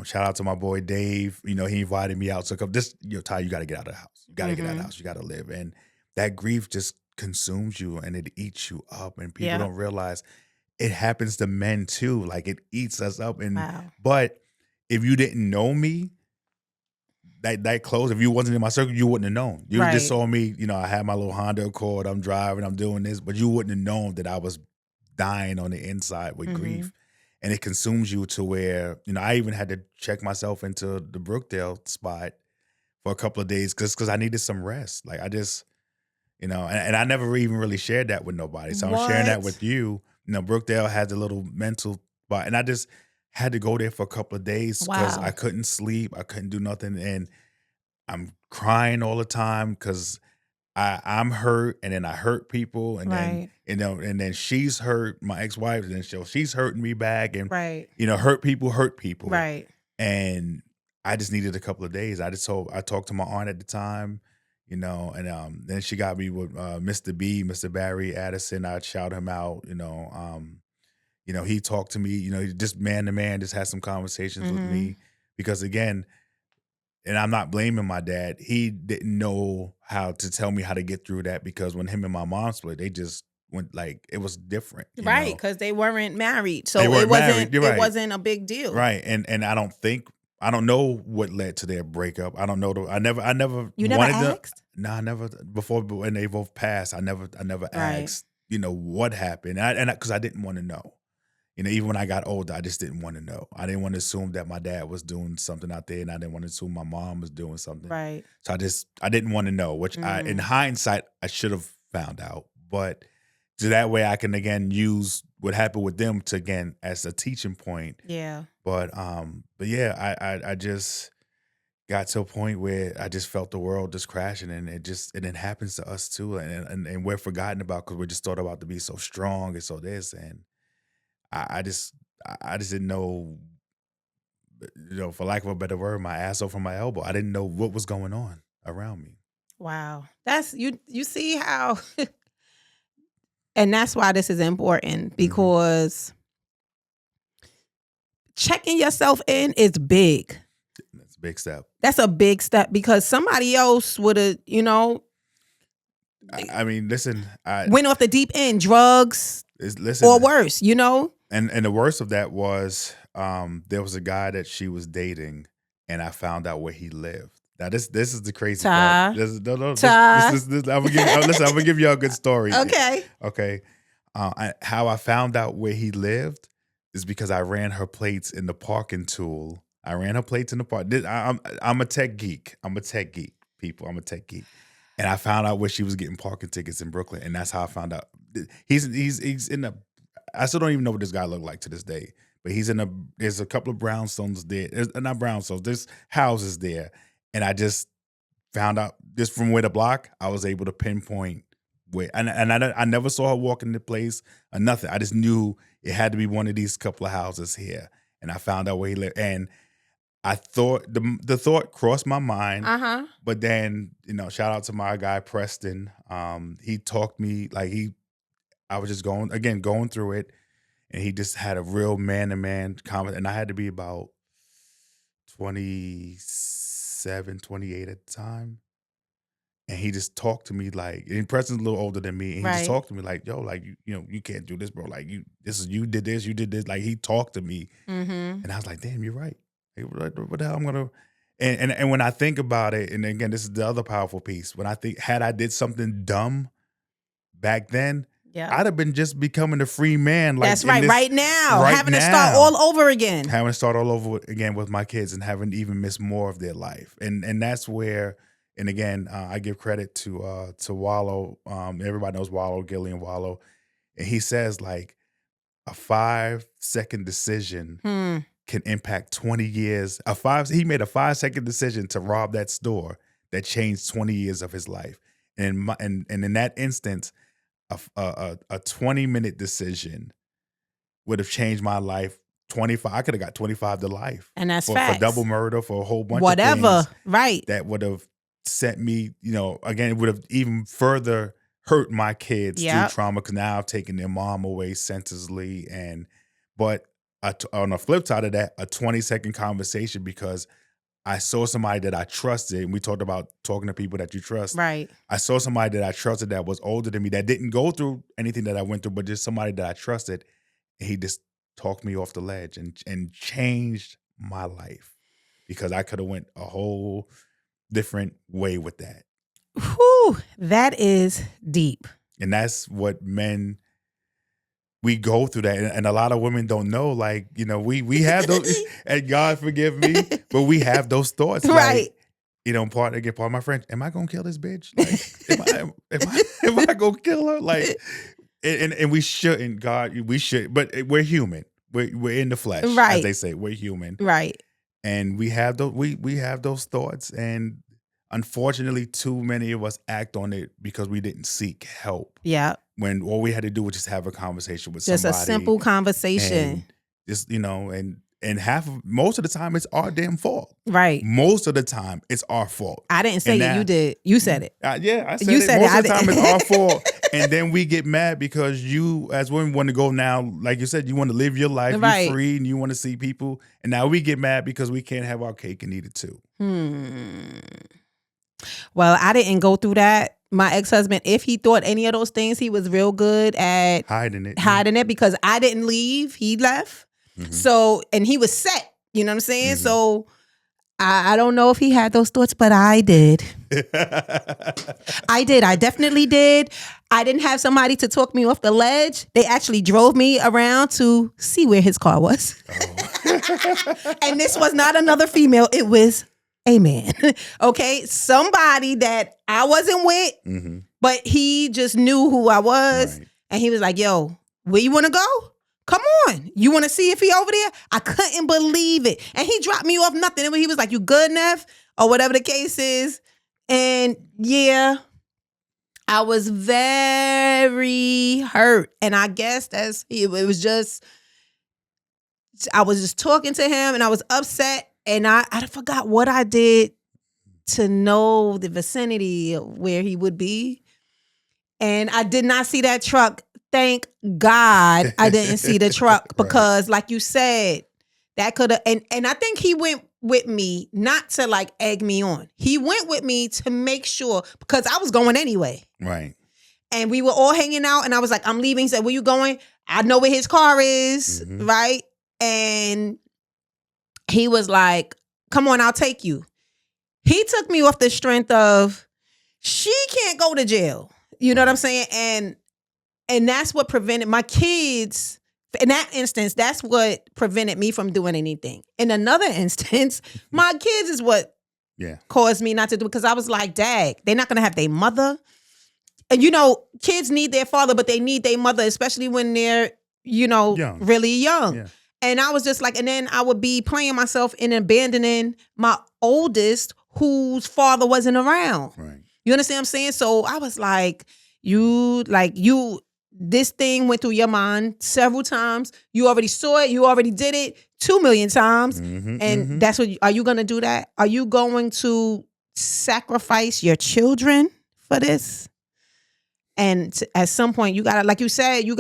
Shout out to my boy Dave. He invited me out. So Ty, you got to get out of the house. You got to get out of the house. You got to live. And that grief just consumes you and it eats you up. And people don't realize it happens to men too. Like, it eats us up. And but if you didn't know me that close, if you wasn't in my circle, you wouldn't have known. You just saw me. I had my little Honda Accord. I'm driving. I'm doing this, but you wouldn't have known that I was dying on the inside with grief. And it consumes you to where, I even had to check myself into the Brookdale spot for a couple of days because I needed some rest. Like, I just, and I never even really shared that with nobody. So I'm sharing that with you Brookdale has a little mental spot, and I just had to go there for a couple of days because Wow. I couldn't sleep, I couldn't do nothing, and I'm crying all the time because I'm hurt, and then I hurt people, and then Right. and then she's hurt, my ex-wife, and then she's hurting me back, and Right. hurt people, Right. and I just needed a couple of days. I talked to my aunt at the time, and then she got me with Mr. B, Mr. Barry Addison. I'd shout him out, he talked to me, just man to man, just had some conversations with me because again. And I'm not blaming my dad. He didn't know how to tell me how to get through that because when him and my mom split, they just went it was different. Right, because they weren't married. So They weren't it wasn't married. You're right. it wasn't a big deal. Right. And I don't know what led to their breakup. I don't know. I never You never asked? No, I never before when they both passed. I never Right. asked, what happened. And because I didn't want to know. Even when I got older, I just didn't want to know. I didn't want to assume that my dad was doing something out there, and I didn't want to assume my mom was doing something. Right. So I didn't want to know, which in hindsight, I should have found out. But so that way I can, again, use what happened with them to, again, as a teaching point. Yeah. But yeah, I just got to a point where I just felt the world just crashing, and it happens to us too. And we're forgotten about because we're just thought about to be so strong and so this, and I just didn't know, for lack of a better word, my asshole from my elbow. I didn't know what was going on around me. Wow. That's you see how and that's why this is important because checking yourself in is big. That's a big step. That's a big step because somebody else would have, I mean, listen, went off the deep end, drugs or worse, And the worst of that was there was a guy that she was dating, and I found out where he lived. Now this is the crazy Ty. part. This, Ty. I'm gonna give y'all a good story. Okay. How I found out where he lived is because I ran her plates in the parking tool. I ran her plates in the park. I'm a tech geek. People. I'm a tech geek. And I found out where she was getting parking tickets in Brooklyn, and that's how I found out. He's in the. I still don't even know what this guy looked like to this day, but there's a couple of brownstones there. Not brownstones, there's houses there. And I just found out just from where the block, I was able to pinpoint where, and I never saw her walk in the place or nothing. I just knew it had to be one of these couple of houses here. And I found out where he lived. And I thought, the thought crossed my mind, but then, shout out to my guy, Preston. He talked me, I was just going through it, and he just had a real man-to-man comment, and I had to be about 27, 28 at the time, and he just talked to me and Preston's a little older than me, and he just talked to me yo, you can't do this, bro. You did this, you did this. He talked to me, and I was like, damn, you're right. What the hell I'm gonna? And when I think about it, and again, this is the other powerful piece. When I think, had I did something dumb back then, I'd have been just becoming a free man. That's right. Right now. Having to start all over again. Having to start all over again with my kids and having to even miss more of their life. And that's where, and again, I give credit to Wallow. Everybody knows Wallow, Gillian Wallow. And he says a 5-second decision can impact 20 years. He made a 5-second decision to rob that store that changed 20 years of his life. And in that instance, a 20-minute decision would have changed my life. 25. I could have got 25 to life. And that's for facts. double murder, for a whole bunch of things. Right. That would have sent me, again, it would have even further hurt my kids through trauma because now I've taken their mom away senselessly. But on the flip side of that, a 20-second conversation because I saw somebody that I trusted, and we talked about talking to people that you trust. Right. I saw somebody that I trusted that was older than me, that didn't go through anything that I went through, but just somebody that I trusted. And he just talked me off the ledge and changed my life because I could have went a whole different way with that. Whew, that is deep. And that's what men, we go through that. And a lot of women don't know, we have those, and God forgive me, but we have those thoughts. Right. Part of my friend, am I going to kill this bitch? Am I going to kill her? and we shouldn't, God, we should, but we're human. We're in the flesh, Right. as they say. We're human, Right. and we have those we have those thoughts, and unfortunately, too many of us act on it because we didn't seek help. Yeah. When all we had to do was just have a conversation with Just somebody, a simple conversation. and just and most of the time it's our damn fault. Right. Most of the time it's our fault. I didn't say it. You did. You said it. Yeah, I said You it. said Most it. of the time it's our fault. And then we get mad because you, as women, want to go now, like you said, you want to live your life, Right. you're free, and you want to see people. And now we get mad because we can't have our cake and eat it too. Well, I didn't go through that. My ex-husband, if he thought any of those things, he was real good at hiding it because I didn't leave. He left. So, and he was set. You know what I'm saying? So I don't know if he had those thoughts, but I did. I did. I definitely did. I didn't have somebody to talk me off the ledge. They actually drove me around to see where his car was. Oh. And this was not another female. It was a man. Okay? Somebody that I wasn't with, but he just knew who I was. Right. And he was like, yo, where you want to go? Come on. You want to see if he over there? I couldn't believe it. And he dropped me off nothing. He was like, you good, Neff? Or whatever the case is. And yeah, I was very hurt. And I guess it was just, I was just talking to him and I was upset. And I forgot what I did to know the vicinity of where he would be. And I did not see that truck. Thank God I didn't see the truck because like you said, that could have, and I think he went with me not to like egg me on. He went with me to make sure because I was going anyway. Right. And we were all hanging out and I was like, I'm leaving. He said, where you going? I know where his car is. Right. And he was like, come on, I'll take you. He took me off the strength of she can't go to jail. You know what I'm saying? And that's what prevented my kids, in that instance, that's what prevented me from doing anything. In another instance, my kids is what caused me not to do it because I was like, dag, they're not going to have their mother. And, kids need their father, but they need their mother, especially when they're, really young. Yeah. And I was just like, and then I would be playing myself and abandoning my oldest whose father wasn't around. Right. You understand what I'm saying? So I was like, this thing went through your mind several times. You already saw it. You already did it 2 million times. And that's what, are you going to do that? Are you going to sacrifice your children for this? And at some point you gotta, like you said, you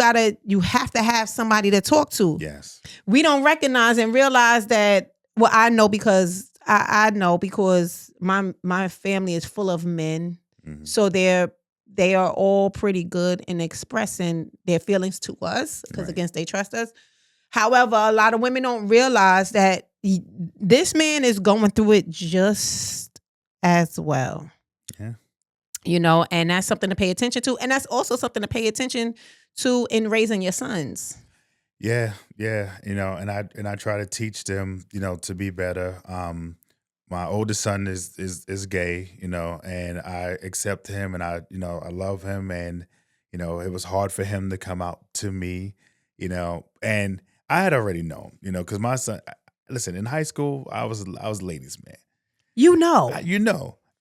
have to have somebody to talk to. Yes. We don't recognize and realize that, well, I know because I know because my family is full of men. So they are all pretty good in expressing their feelings to us because against they trust us. However, a lot of women don't realize that this man is going through it just as well. Yeah. And that's something to pay attention to. And that's also something to pay attention to in raising your sons. Yeah. Yeah. And I try to teach them, to be better. My oldest son is gay, and I accept him and I love him. And, it was hard for him to come out to me, and I had already known, because my son, listen, in high school, I was ladies' man.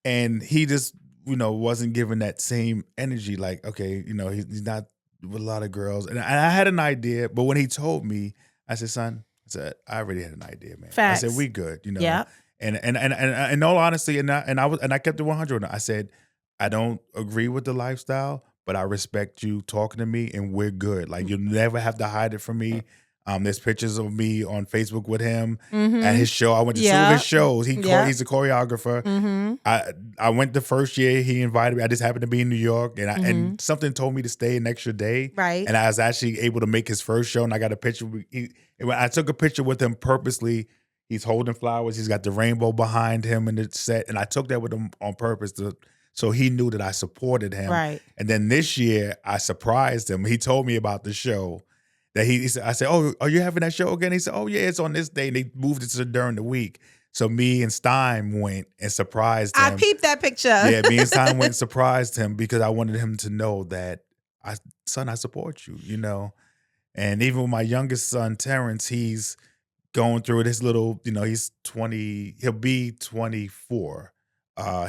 And he just, wasn't given that same energy. Like, okay, he's not with a lot of girls. And I had an idea, but when he told me, I said, son, I already had an idea, man. Facts. I said, we good, Yeah. And in all honesty, and I kept it 100. I said, I don't agree with the lifestyle, but I respect you talking to me, and we're good. Like you'll never have to hide it from me. There's pictures of me on Facebook with him at his show. I went to two of his shows. He's a choreographer. I went the first year he invited me. I just happened to be in New York, and and something told me to stay an extra day. Right. And I was actually able to make his first show, and I got a picture. I took a picture with him purposely. He's holding flowers. He's got the rainbow behind him in the set. And I took that with him on purpose so he knew that I supported him. Right. And then this year, I surprised him. He told me about the show. That he said, I said, oh, are you having that show again? He said, oh, yeah, it's on this day. And they moved it to during the week. So me and Stein went and surprised him. I peeped that picture. Yeah, me and Stein went and surprised him because I wanted him to know that son, I support you, you know. And even with my youngest son, Terrence, he's going through this little, you know, he's 20, he'll be 24.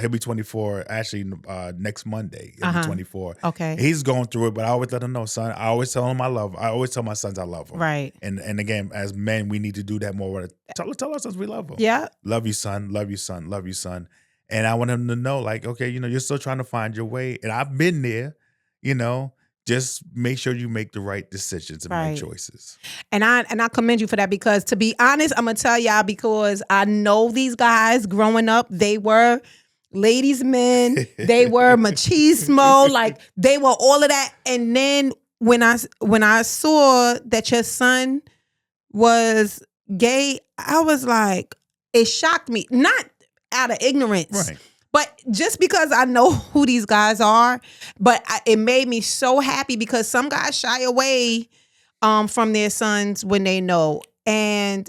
He'll be 24 actually next Monday. He'll be 24. Okay. He's going through it, but I always let him know, son. I always tell him I always tell my sons I love them. Right. And again, as men, we need to do that more. Tell our sons we love them. Yeah. Love you, son. Love you, son. Love you, son. And I want him to know, like, okay, you know, you're still trying to find your way. And I've been there, you know. Just make sure you make the right decisions and right choices. And I commend you for that, because to be honest, I'm gonna tell y'all, because I know these guys growing up, they were ladies' men, they were machismo, like they were all of that. And then when I saw that your son was gay, I was like, it shocked me, not out of ignorance. Right. But just because I know who these guys are, but it made me so happy, because some guys shy away from their sons when they know. And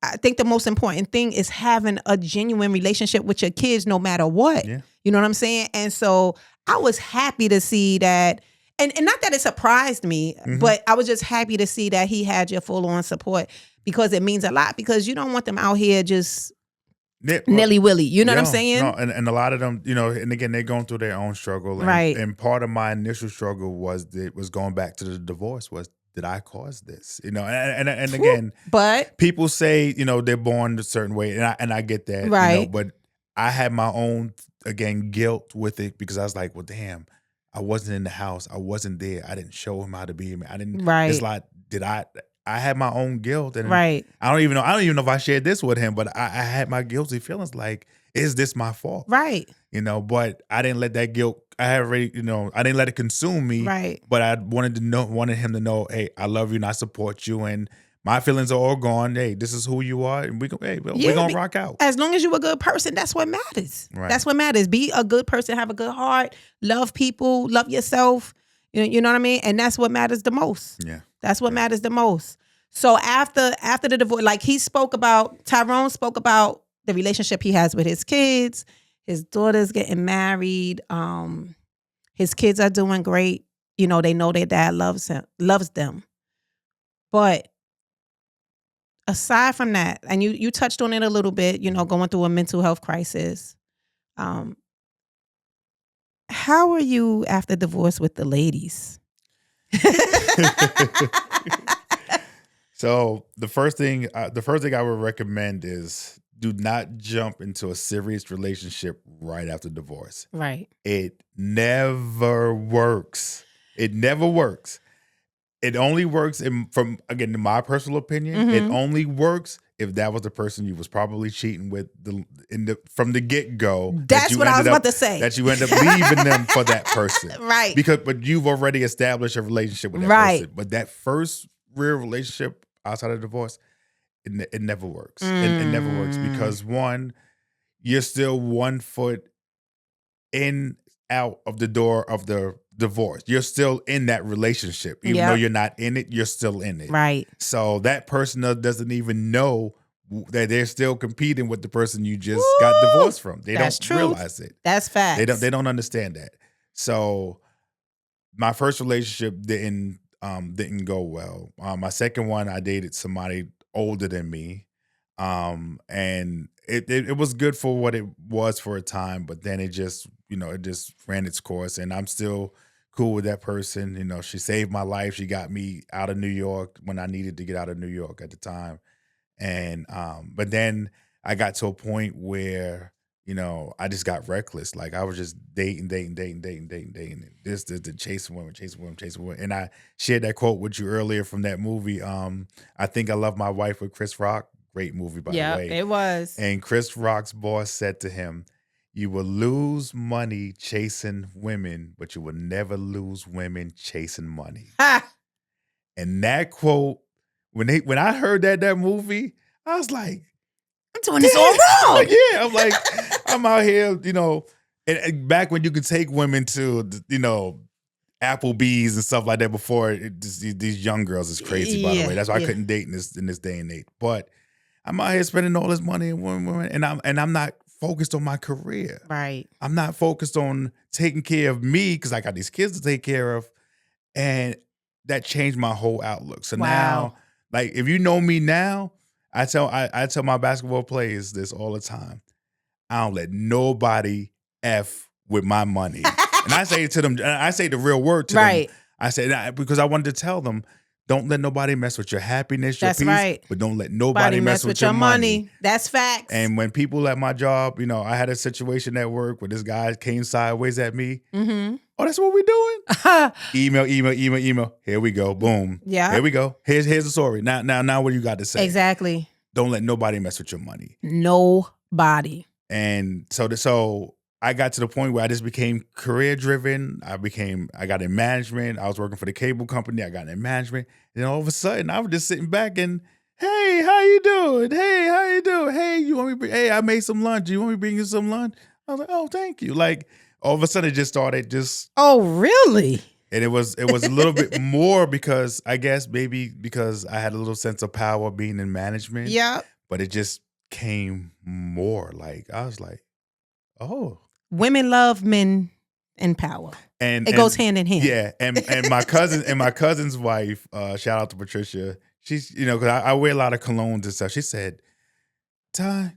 I think the most important thing is having a genuine relationship with your kids no matter what. Yeah. You know what I'm saying? And so I was happy to see that. And not that it surprised me, but I was just happy to see that he had your full-on support, because it means a lot, because you don't want them out here just nilly-willy. You know what I'm saying? No, and a lot of them, you know, and again, they're going through their own struggle. And, right. And part of my initial struggle was going back to the divorce was, did I cause this? You know, and again, but people say, you know, they're born a certain way, and I get that. Right. You know, but I had my own, again, guilt with it, because I was like, well, damn, I wasn't in the house. I wasn't there. I didn't show him how to be. I didn't. Right. It's like, I had my own guilt, and right. I don't even know if I shared this with him, but I had my guilty feelings. Like, is this my fault? Right. You know, but I didn't let that guilt. I didn't let it consume me. Right. But I wanted him to know, hey, I love you and I support you, and my feelings are all gone. Hey, this is who you are, and we're gonna rock out. As long as you're a good person, that's what matters. Right. That's what matters. Be a good person, have a good heart, love people, love yourself. You know what I mean? And that's what matters the most. Yeah. That's what matters the most. So after the divorce, like Tyrone spoke about the relationship he has with his kids, his daughter's getting married, his kids are doing great. You know, they know their dad loves them. But aside from that, and you touched on it a little bit, you know, going through a mental health crisis. How are you after divorce with the ladies? So the first thing I would recommend is, do not jump into a serious relationship right after divorce. Right. It never works. It never works. It only works in my personal opinion. It only works if that was the person you was probably cheating with from the get-go. That's what I was about to say. That you end up leaving them for that person. Right. But you've already established a relationship with that person. But that first real relationship outside of divorce, it never works. It never works, because one, you're still 1 foot in, out of the door of the divorce. You're still in that relationship. Even though you're not in it, you're still in it. Right. So that person doesn't even know that they're still competing with the person you just got divorced from. They don't realize it. That's facts. They don't understand that. So my first relationship didn't go well. My second one, I dated somebody older than me. And it was good for what it was for a time, but then it just ran its course, and I'm still cool with that person. You know, she saved my life. She got me out of New York when I needed to get out of New York at the time. And but then I got to a point where, you know, I just got reckless. Like, I was just dating. This chasing women. And I shared that quote with you earlier from that movie. I Think I Love My Wife with Chris Rock. Great movie, by the way. Yeah, it was. And Chris Rock's boss said to him, "You will lose money chasing women, but you will never lose women chasing money." Ha! And that quote, when I heard that movie, I was like, I'm doing this all wrong. Yeah, I'm like, I'm out here, you know, and back when you could take women to, you know, Applebee's and stuff like that before, these young girls is crazy, by the way. That's why I couldn't date in this day and age. But I'm out here spending all this money on women, and I'm not focused on my career. Right. I'm not focused on taking care of me because I got these kids to take care of. And that changed my whole outlook. So now, like, if you know me now, I tell my basketball players this all the time. I don't let nobody F with my money. And I say it to them, I say the real word to them. I say that because I wanted to tell them, don't let nobody mess with your happiness, your peace, but don't let nobody mess with your money. That's facts. And when people at my job, you know, I had a situation at work where this guy came sideways at me. Mm-hmm. Oh, that's what we're doing? Email. Here we go. Boom. Yeah. Here we go. Here's the story. Now what do you got to say? Exactly. Don't let nobody mess with your money. Nobody. And so I got to the point where I just became career driven. I got in management. I was working for the cable company. I got in management. And then all of a sudden I was just sitting back and, hey, how you doing? Hey, how you doing? Hey, hey, I made some lunch. You want me to bring you some lunch? I was like, oh, thank you. Like all of a sudden it just started oh, really? And it was a little bit more because I guess maybe because I had a little sense of power being in management. Yeah. But it just came more. Like I was like, oh. Women love men in power. And it goes hand in hand. Yeah. And my cousin's wife, shout out to Patricia. She's, you know, because I wear a lot of colognes and stuff. She said, Ty,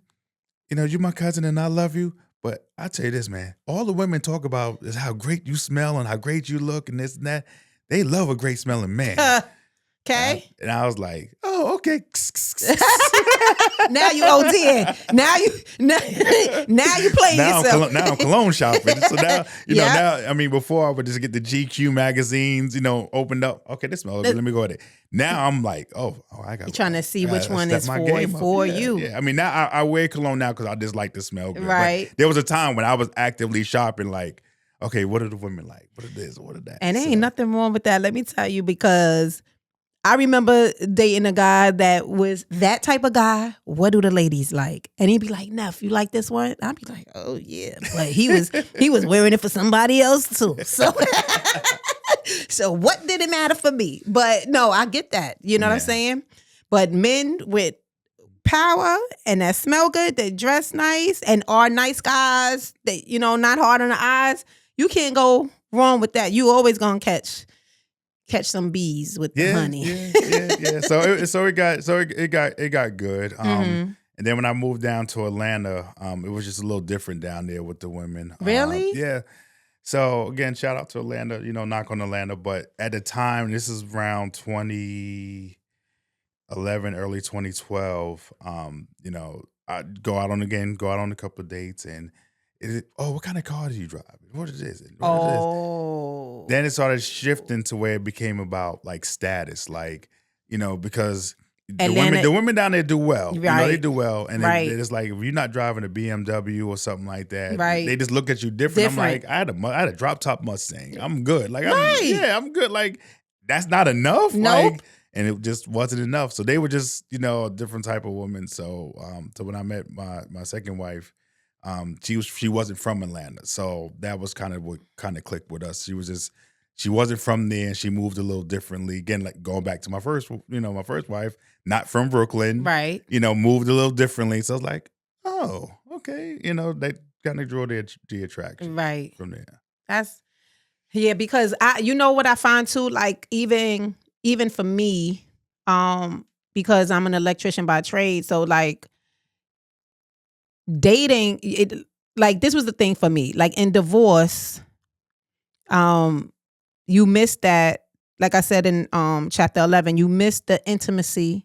you know, you're my cousin and I love you. But I tell you this, man, all the women talk about is how great you smell and how great you look and this and that. They love a great smelling man. Okay. And I was like, oh, okay. Now you ODing. Now you playing yourself. Now I'm cologne shopping. So now, you know, now, I mean, before I would just get the GQ magazines, you know, opened up. Okay, this smells good. Let me go with it. Now I'm like, I got. You're trying to see which one is for you. Yeah. I mean, now I wear cologne now because I just like to smell good. Right. But there was a time when I was actively shopping, like, okay, what are the women like? What are this? What are that? And there ain't nothing wrong with that. Let me tell you, because I remember dating a guy that was that type of guy. What do the ladies like? And he'd be like, Neff, you like this one? I'd be like, oh yeah. But he was wearing it for somebody else too. So so what did it matter for me? But no, I get that. You know what I'm saying? But men with power and that smell good, that dress nice, and are nice guys, that, you know, not hard on the eyes, you can't go wrong with that. You always gonna catch some bees with the honey. Yeah. So it got good. And then when I moved down to Atlanta, it was just a little different down there with the women. Really? Yeah. So again, shout out to Atlanta, you know, knock on Atlanta. But at the time, this is around 2011, early 2012. You know, I'd go out on a couple of dates, and what kind of car do you drive? What is it? Then it started shifting to where it became about like status, like, you know, because the women down there do well. Right. You know, they do well. And it's like, if you're not driving a BMW or something like that, they just look at you different. I'm like, I had a drop top Mustang. I'm good. Like, I'm good. Like, that's not enough. Nope. Like, and it just wasn't enough. So they were just, you know, a different type of woman. So when I met my second wife, she wasn't from Atlanta. So that was kind of what kind of clicked with us. She wasn't from there, and she moved a little differently. Again, like going back to my first wife, not from Brooklyn. Right. You know, moved a little differently. So I was like, oh, okay. You know, that kind of drew the attraction. Right. From there. Because you know what I find too, like even for me, because I'm an electrician by trade, so like dating, like this was the thing for me. Like in divorce, you miss that, like I said in chapter 11, you miss the intimacy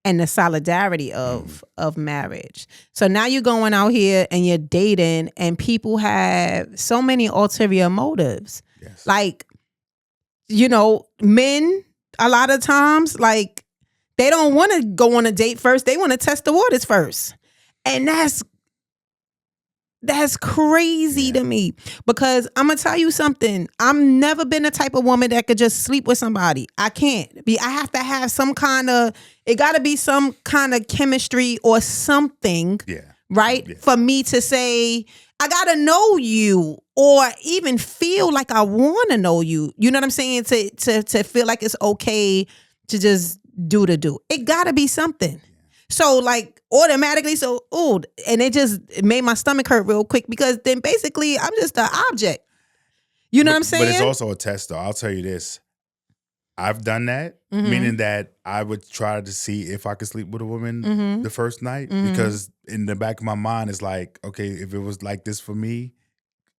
and the solidarity of marriage. So now you're going out here and you're dating, and people have so many ulterior motives. Yes. Like, you know, men a lot of times, like, they don't want to go on a date first. They want to test the waters first. And that's crazy to me, because I'm going to tell you something. I've never been the type of woman that could just sleep with somebody. I can't be. I have to have it got to be some kind of chemistry or something, right? Yeah. For me to say, I got to know you, or even feel like I want to know you. You know what I'm saying? To feel like it's okay to just do. It got to be something. So like automatically, and it made my stomach hurt real quick because then basically I'm just an object. You know what I'm saying? But it's also a test, though. I'll tell you this. I've done that, meaning that I would try to see if I could sleep with a woman the first night because in the back of my mind, it's like, okay, if it was like this for me,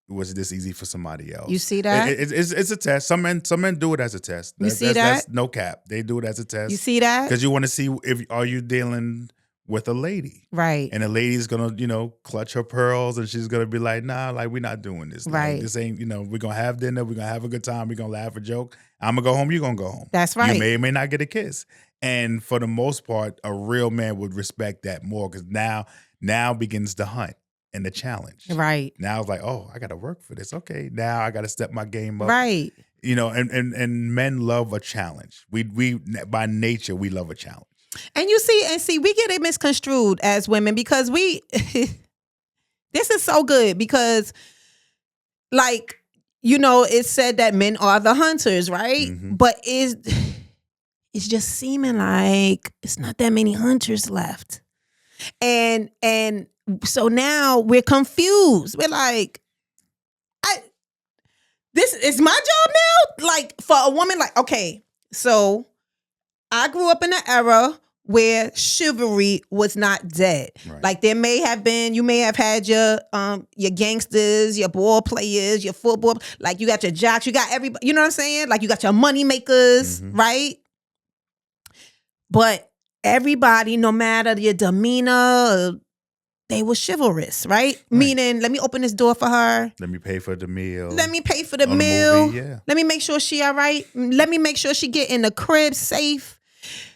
was this easy for somebody else? You see that? It's a test. Some men do it as a test. You see that? That's no cap. They do it as a test. You see that? Because you want to see are you dealing with a lady, right? And the lady's gonna, clutch her pearls, and she's gonna be like, "Nah, like we're not doing this. Right? Like, this ain't, we're gonna have dinner, we're gonna have a good time, we're gonna laugh a joke. I'm gonna go home, you're gonna go home. That's right. You may or may not get a kiss, and for the most part, a real man would respect that more because now begins the hunt and the challenge. Right. Now it's like, oh, I gotta work for this. Okay, now I gotta step my game up. Right. And men love a challenge. We by nature we love a challenge. And you see, we get it misconstrued as women because this is so good because, like, it's said that men are the hunters, right? Mm-hmm. But it's just seeming like it's not that many hunters left. And so now we're confused. We're like, this is my job now? Like, for a woman, like, okay, so I grew up in an era where chivalry was not dead. Right. Like you may have had your gangsters, your ball players, your football, like you got your jocks, you got everybody, you know what I'm saying? Like you got your money makers, right? But everybody, no matter your demeanor, they were chivalrous, right? Meaning, let me open this door for her. Let me pay for the meal. Let me pay for the meal. Movie, yeah. Let me make sure she all right. Let me make sure she get in the crib safe.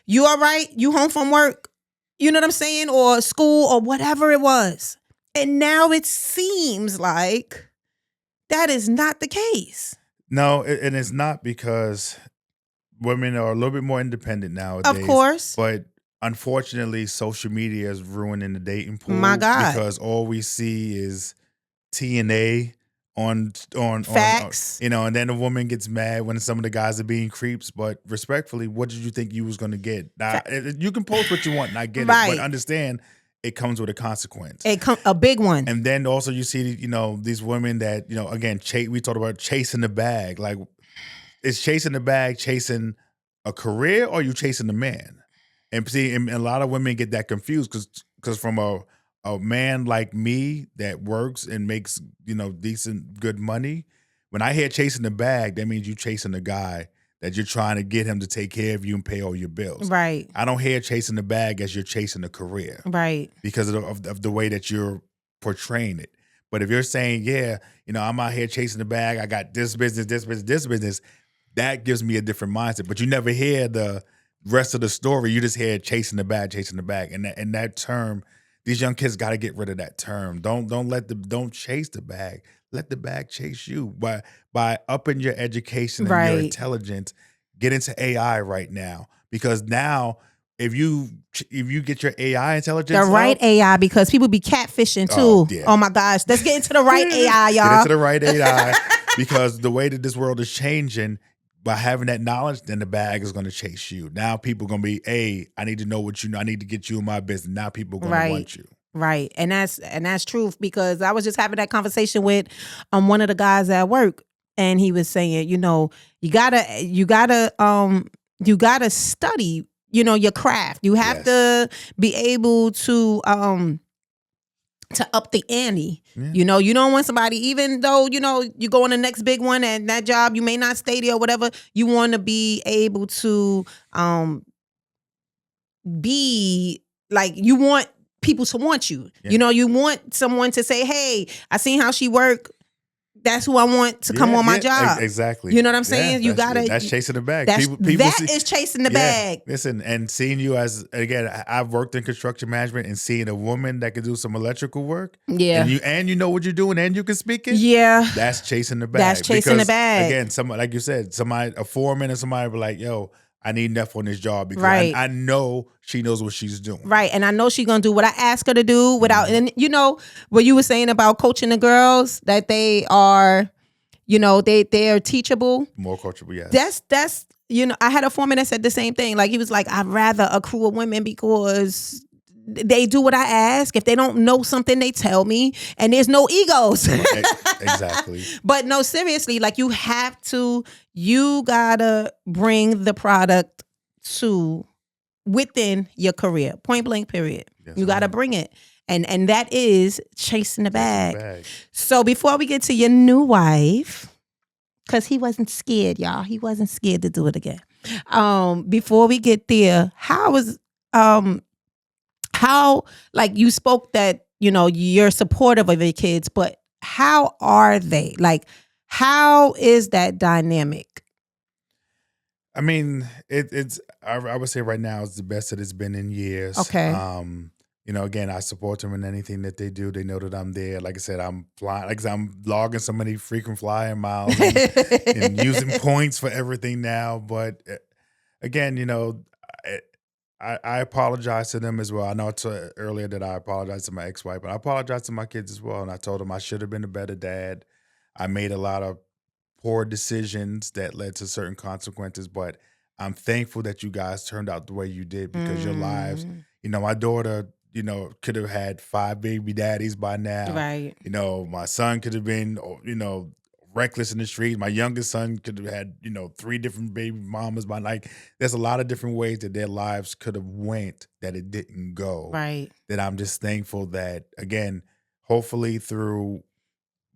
You all right? You home from work? You know what I'm saying? Or school or whatever it was. And now it seems like that is not the case. No, and it's not because women are a little bit more independent nowadays. Of course. But unfortunately, social media is ruining the dating pool. My God. Because all we see is TNA on facts. And then the woman gets mad when some of the guys are being creeps. But respectfully, what did you think you was going to get? Now, you can post what you want, and I get it, but understand it comes with a consequence. A big one. And then also you see, these women that, again, we talked about chasing the bag. Like, is chasing the bag chasing a career or are you chasing the man? And see, and a lot of women get that confused because from a man like me that works and makes, decent, good money, when I hear chasing the bag, that means you chasing a guy that you're trying to get him to take care of you and pay all your bills. Right. I don't hear chasing the bag as you're chasing a career. Right. Because of the way that you're portraying it. But if you're saying, I'm out here chasing the bag, I got this business, that gives me a different mindset. But you never hear the rest of the story. You just hear chasing the bag. And that term, these young kids got to get rid of that term. Don't chase the bag. Let the bag chase you by upping your education and your intelligence. Get into AI right now because now if you get your AI intelligence, AI, because people be catfishing too. Oh my gosh, let's get into the right AI, y'all. Get into the right AI because the way that this world is changing. By having that knowledge, then the bag is going to chase you. Now people are going to be, hey, I need to know what you know. I need to get you in my business. Now people are going to want you. Right. And that's truth because I was just having that conversation with one of the guys at work and he was saying, you gotta study, your craft. You have to be able to up the ante. Yeah. You don't want somebody, even though, you go on the next big one and that job, you may not stay there or whatever, you want to be able to be like, you want people to want you. Yeah. You want someone to say, hey, I seen how she work. That's who I want to come on my job. Exactly. You know what I'm saying? That's chasing the bag. That is chasing the bag. Listen, and seeing you as, again, I've worked in construction management and seeing a woman that can do some electrical work. Yeah. And you know what you're doing and you can speak it. Yeah. That's chasing the bag. That's chasing the bag. Again, somebody, like you said, a foreman and somebody be like, yo, I need Neff on this job because I know she knows what she's doing. Right. And I know she's going to do what I ask her to do without, and what you were saying about coaching the girls, that they are, they are teachable. More coachable, yes. That's I had a foreman that said the same thing. Like, he was like, I'd rather a crew of women because they do what I ask. If they don't know something, they tell me. And there's no egos. Exactly. But no, seriously, like you gotta bring the product to within your career. Point blank, period. Yes, you gotta ma'am. bring it. And that is chasing the bag. So before we get to your new wife, because he wasn't scared, y'all. He wasn't scared to do it again. Before we get there, how like you spoke that, you're supportive of your kids, but how are they? Like, how is that dynamic? I mean, I would say right now it's the best that it's been in years. Okay. Again, I support them in anything that they do. They know that I'm there. Like I said, I'm flying. Like I said, I'm logging so many frequent flying miles and using points for everything now. But again, I apologize to them as well. I know it's earlier that I apologized to my ex-wife, but I apologize to my kids as well. And I told them I should have been a better dad. I made a lot of poor decisions that led to certain consequences, but I'm thankful that you guys turned out the way you did because your lives, my daughter, could have had 5 baby daddies by now. Right. My son could have been, reckless in the street. My youngest son could have had, 3 different baby mamas by there's a lot of different ways that their lives could have went that it didn't go. Right. That I'm just thankful that, again, hopefully through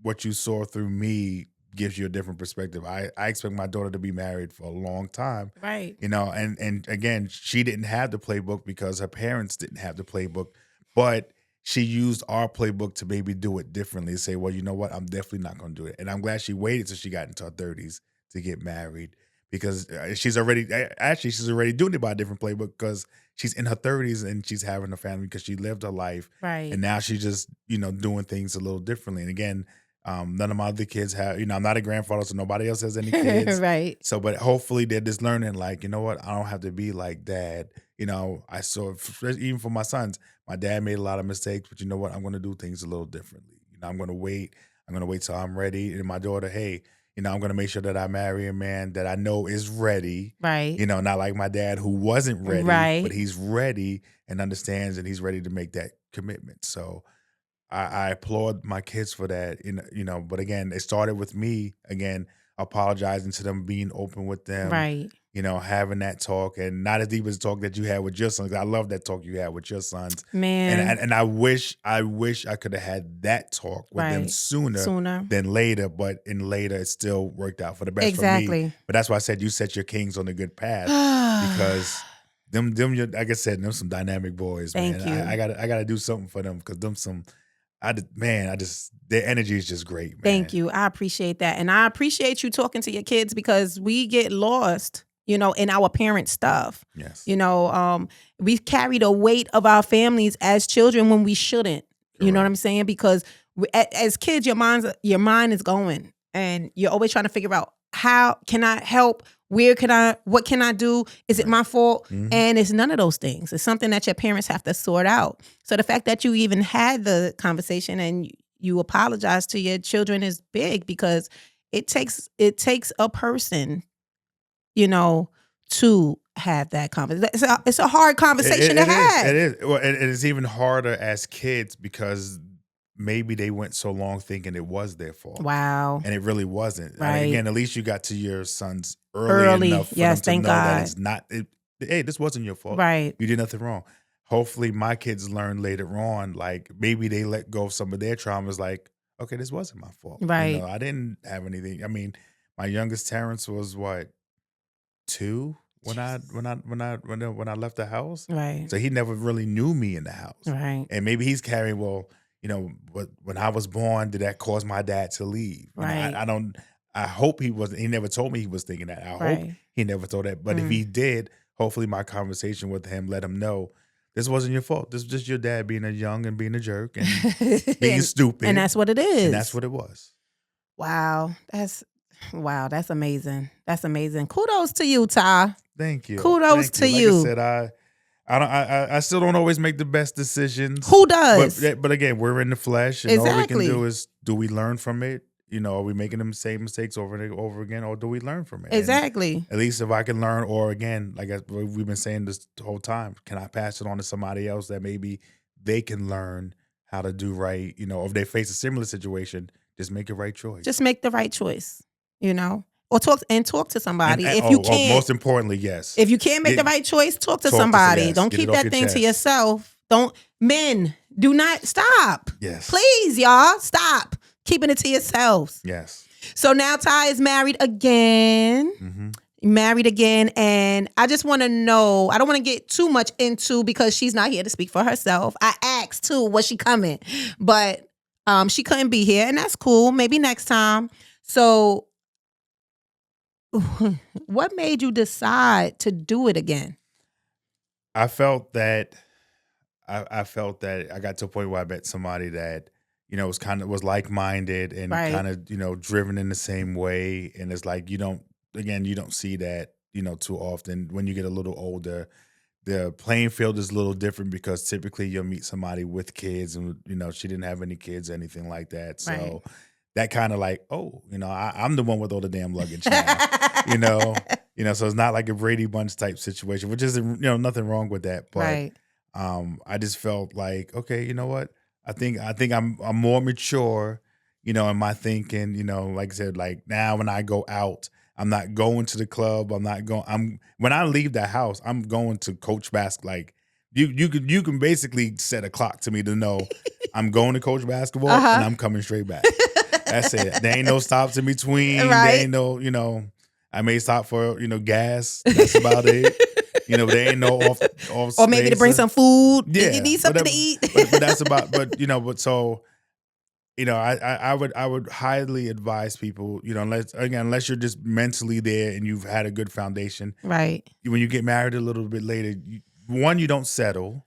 what you saw through me gives you a different perspective. I expect my daughter to be married for a long time. Right. And again, she didn't have the playbook because her parents didn't have the playbook, but she used our playbook to maybe do it differently. Say, well, you know what? I'm definitely not going to do it. And I'm glad she waited till she got into her 30s to get married because she's already doing it by a different playbook because she's in her 30s and she's having a family because she lived her life. Right. And now she's just, doing things a little differently. And again, none of my other kids have, I'm not a grandfather, so nobody else has any kids. Right. So, but hopefully they're just learning, I don't have to be like dad. I saw, even for my sons, my dad made a lot of mistakes, but you know what? I'm going to do things a little differently. I'm going to wait. I'm going to wait till I'm ready. And my daughter, hey, I'm going to make sure that I marry a man that I know is ready. Right. Not like my dad who wasn't ready, right. but he's ready and understands and he's ready to make that commitment. So, I applaud my kids for that, but again, it started with me, again, apologizing to them, being open with them, right. Having that talk and not as deep as the talk that you had with your sons. I love that talk you had with your sons. Man. And I wish I could have had that talk with them sooner than later, but in later it still worked out for the best for me. But that's why I said you set your kings on a good path because them, like I said, them some dynamic boys, Thank man. you. I gotta do something for them because them some. Their energy is just great, man. Thank you. I appreciate that. And I appreciate you talking to your kids because we get lost, in our parent stuff. Yes. We carry the weight of our families as children when we shouldn't. You know what I'm saying? Because as kids, your mind is going and you're always trying to figure out how can I help? What can I do? Is it my fault? Mm-hmm. And it's none of those things. It's something that your parents have to sort out. So the fact that you even had the conversation and you apologize to your children is big because it takes a person, to have that conversation. It's a hard conversation to have. It is. Well, it is even harder as kids because maybe they went so long thinking it was their fault. Wow. And it really wasn't. Right. Again, at least you got to your sons early enough for them to know that it's not, hey, this wasn't your fault. Right. You did nothing wrong. Hopefully my kids learn later on, maybe they let go of some of their traumas, okay, this wasn't my fault. Right. I didn't have anything. I mean, my youngest Terrence was 2 when I left the house. Right. So he never really knew me in the house. Right. And maybe he's carrying, but when I was born, did that cause my dad to leave? Right. I hope he wasn't. He never told me he was thinking that. I hope he never told that. But if he did, hopefully my conversation with him let him know this wasn't your fault. This was just your dad being young and being a jerk and being stupid. And that's what it is. And that's what it was. Wow. That's amazing. That's amazing. Kudos to you, Ty. Thank you. Kudos to you. Like I said, I still don't always make the best decisions. Who does? But again, we're in the flesh, and all we can do is, do we learn from it? are we making the same mistakes over and over again, or do we learn from it? Exactly. And at least if I can learn, or again, like we've been saying this the whole time, can I pass it on to somebody else that maybe they can learn how to do right? If they face a similar situation, just make the right choice. Just make the right choice, or talk to somebody. If you can't, most importantly, yes. If you can't make the right choice, talk to somebody. Yes. Don't keep that thing to yourself. Men, do not stop. Yes. Please, y'all, stop keeping it to yourselves. Yes. So now Ty is married again. Mm-hmm. Married again. And I just want to know, I don't want to get too much into, because she's not here to speak for herself. I asked too, was she coming? But she couldn't be here, and that's cool. Maybe next time. So what made you decide to do it again? I felt that I got to a point where I met somebody that, was like-minded and kind of, driven in the same way. And it's like, you don't see that, too often. When you get a little older, the playing field is a little different, because typically you'll meet somebody with kids, and, she didn't have any kids or anything like that. So that kind of like, I'm the one with all the damn luggage now, so it's not like a Brady Bunch type situation, which is, nothing wrong with that. But I just felt like, okay, you know what? I think I'm more mature, in my thinking, like I said, like now when I go out, I'm not going to the club. When I leave the house, I'm going to coach basketball. Like you can basically set a clock to me to know I'm going to coach basketball and I'm coming straight back. That's it. There ain't no stops in between. There ain't no, I may stop for, gas. That's about it. There ain't no off or maybe to bring some food. Yeah, you need something to eat. but that's about. But so, I would highly advise people, unless you're just mentally there and you've had a good foundation. Right. When you get married a little bit later, you don't settle.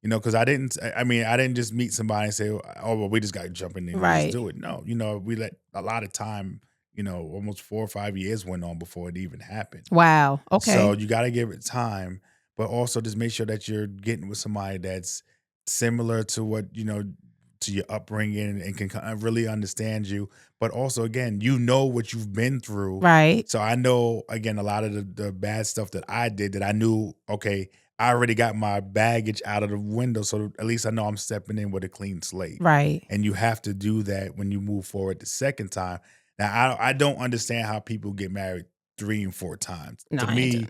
Because I didn't just meet somebody and say, oh, well, we just got to jump in there and just do it. No, we let a lot of time, almost 4 or 5 years went on before it even happened. Wow. Okay. So you got to give it time, but also just make sure that you're getting with somebody that's similar to what, to your upbringing and can kind of really understand you. But also, again, what you've been through. Right. So I know, again, a lot of the bad stuff that I did that I knew, okay, I already got my baggage out of the window, so at least I know I'm stepping in with a clean slate. Right. And you have to do that when you move forward the second time. Now, I don't understand how people get married 3 and 4 times. No, to me,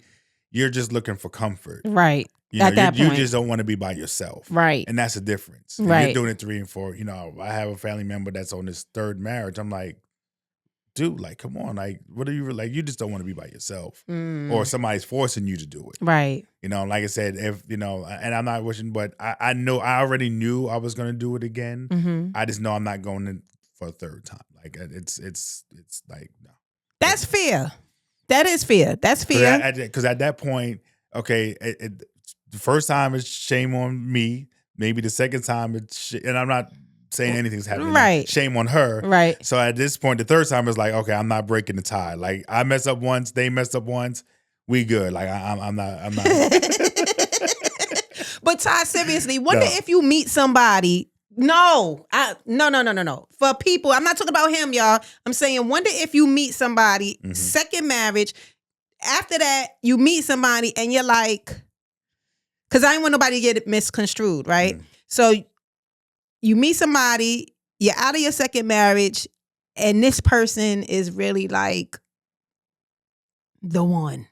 you're just looking for comfort. Right. At that point. You just don't want to be by yourself. Right. And that's the difference. Right. You're doing it 3 and 4. I have a family member that's on his 3rd marriage. I'm like, dude, like, come on. Like, what are you, like, you just don't want to be by yourself. Or somebody's forcing you to do it. Right. Like I said, if, and I'm not wishing, but I know, I already knew I was going to do it again. Mm-hmm. I just know I'm not going in for a 3rd time. Like, it's like, no. That's fair. That is fair. That's fair. Because at that point, okay, the first time it's shame on me. Maybe the second time and I'm not saying anything's happening. Right. Shame on her. Right. So at this point, the 3rd time is like, okay, I'm not breaking the tie. Like, I messed up once, they messed up once, we good. Like, I'm not. But Ty, seriously, wonder if you meet somebody. No. For people, I'm not talking about him, y'all. I'm saying, wonder if you meet somebody, second marriage, after that, you meet somebody and you're like, because I didn't want nobody to get it misconstrued, right? So you meet somebody, you're out of your second marriage, and this person is really like the one.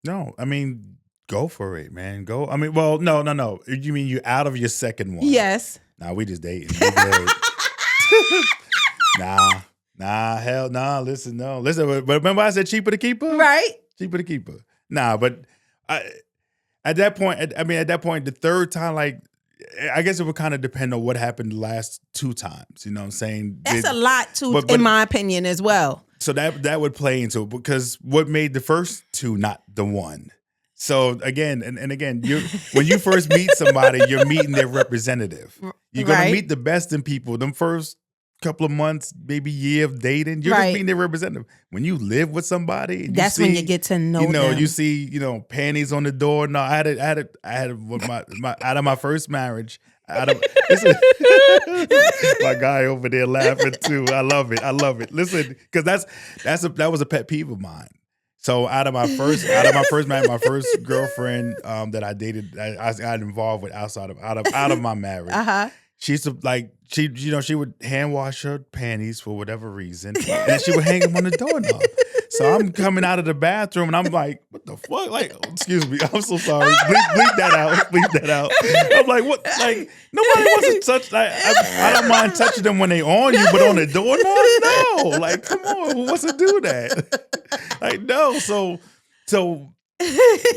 No, I mean, go for it, man. Go. I mean, well, no. You mean you're out of your second one? Yes. Nah, we just dating. We good. Nah, hell nah. Listen. But remember I said cheaper to keep her? Right. Cheaper to keep her. Nah, but at that point, the 3rd time, like, I guess it would kind of depend on what happened the last 2 times. You know what I'm saying? That's a lot too, in my opinion, as well. So that would play into it, because what made the first 2 not the one? So again, and again, when you first meet somebody, you're meeting their representative. You're gonna meet the best in people. Them first couple of months, maybe year of dating, you're just meeting their representative. When you live with somebody, that's when you get to know them. You see, panties on the door. No, I had my out of my first marriage, Listen, my guy over there laughing too. I love it. Listen, because that was a pet peeve of mine. So out of my first marriage, my first girlfriend that I dated, I got involved with out of my marriage. She used to she would hand wash her panties for whatever reason, and she would hang them on the doorknob. So I'm coming out of the bathroom and I'm like, what the fuck? Like, excuse me, I'm so sorry. Bleep that out. I'm like, what? Like, nobody wants to touch. I don't mind touching them when they on you, but on the doorknob, no. Like, come on, who wants to do that? Like, no. So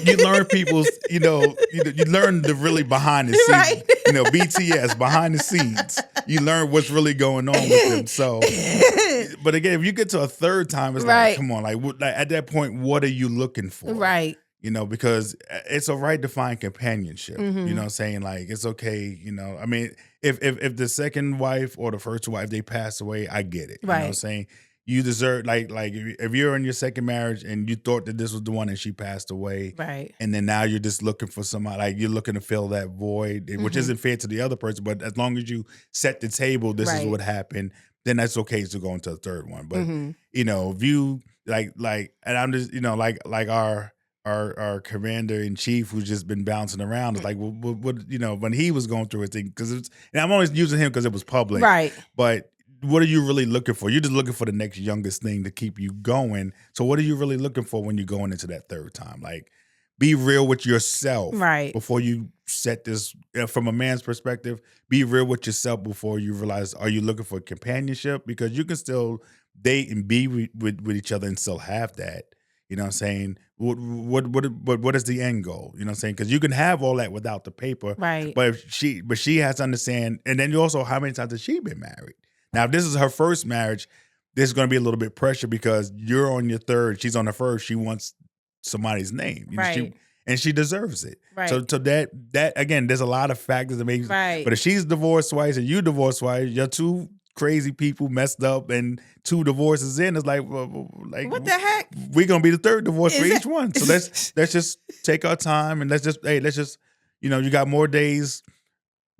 you learn people's, you learn the really behind the scenes, right. BTS, behind the scenes. You learn what's really going on with them. So, but again, if you get to a third time, it's right. like, come on, like at that point, what are you looking for? Right. Because it's a right to find companionship. You know what I'm saying? Like, it's okay, I mean, if the second wife or the first wife, they pass away, I get it. You know what I'm saying? You deserve, like if you're in your second marriage and you thought that this was the one and she passed away, right? And then now you're just looking for somebody, like you're looking to fill that void, which isn't fair to the other person. But as long as you set the table, this is what happened, then that's okay to go into a third one. But if you like, and I'm just like our commander in chief who's just been bouncing around is like, what when he was going through his thing, because and I'm always using him because it was public, right? But what are you really looking for? You're just looking for the next youngest thing to keep you going. So what are you really looking for when you're going into that third time? Like, be real with yourself, right? Before you set this, from a man's perspective, be real with yourself before you realize, are you looking for companionship? Because you can still date and be with each other and still have that. You know what I'm saying? What is the end goal? You know what I'm saying? Because you can have all that without the paper, right? But she has to understand. And then you also, how many times has she been married? Now, if this is her first marriage, there's going to be a little bit pressure because you're on your third, she's on the first. She wants somebody's name, right? And she deserves it, right? So that again, there's a lot of factors that make. Right. But if she's divorced twice and you divorced twice, you're two crazy people messed up, and 2 divorces in, it's like what the heck? We're gonna be the third divorce for each one. So let's just take our time and let's just you got more days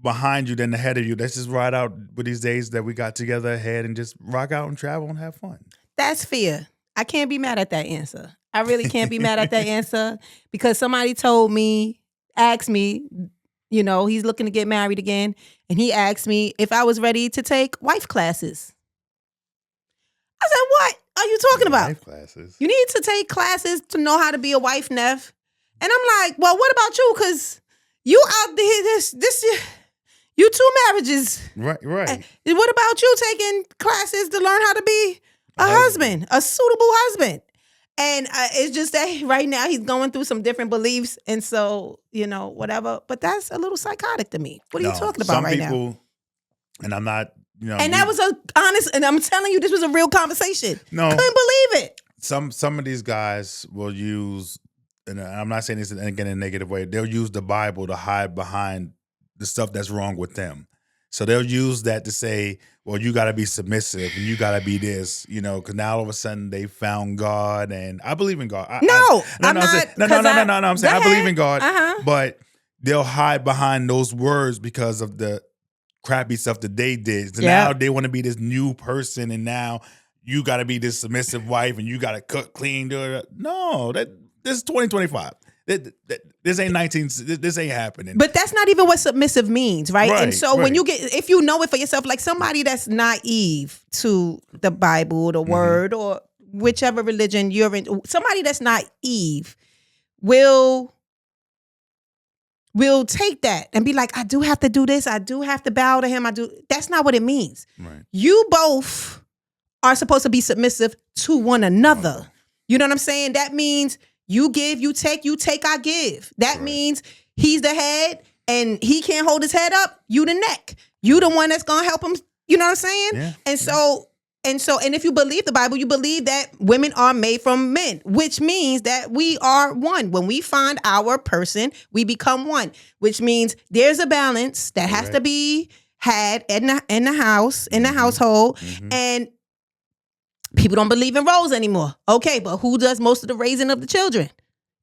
behind you than ahead of you. Let's just ride out with these days that we got together ahead and just rock out and travel and have fun. That's fair. I can't be mad at that answer. I really can't be mad at that answer because somebody asked me, he's looking to get married again. And he asked me if I was ready to take wife classes. I said, what are you talking about? Wife classes? You need to take classes to know how to be a wife, Neff. And I'm like, well, what about you? Because you out there, this you 2 marriages. Right. What about you taking classes to learn how to be a husband, a suitable husband? And it's just that right now he's going through some different beliefs. And so, whatever. But that's a little psychotic to me. What are you talking about right now? Some people, and I'm not, And that was honest, and I'm telling you, this was a real conversation. No. Couldn't believe it. Some of these guys will use, and I'm not saying this again in a negative way, they'll use the Bible to hide behind the stuff that's wrong with them. So they'll use that to say, well, you got to be submissive and you got to be this, because now all of a sudden they found God, and I believe in God. No, I'm saying I believe in God, but they'll hide behind those words because of the crappy stuff that they did. So now they want to be this new person, and now you got to be this submissive wife and you got to cook, clean, do it. No, this is 2025. This ain't 19. This ain't happening. But that's not even what submissive means, right? And so when if you know it for yourself, like somebody that's naive to the Bible or the Word or whichever religion you're in, somebody that's naive will take that and be like, I do have to do this. I do have to bow to him. That's not what it means. Right. You both are supposed to be submissive to one another. You know what I'm saying? That means you give, you take, I give. That means he's the head and he can't hold his head up. You the neck. You the one that's going to help him. You know what I'm saying? Yeah. And if you believe the Bible, you believe that women are made from men, which means that we are one. When we find our person, we become one, which means there's a balance that has to be had in the house, in the household. And people don't believe in roles anymore. Okay, but who does most of the raising of the children?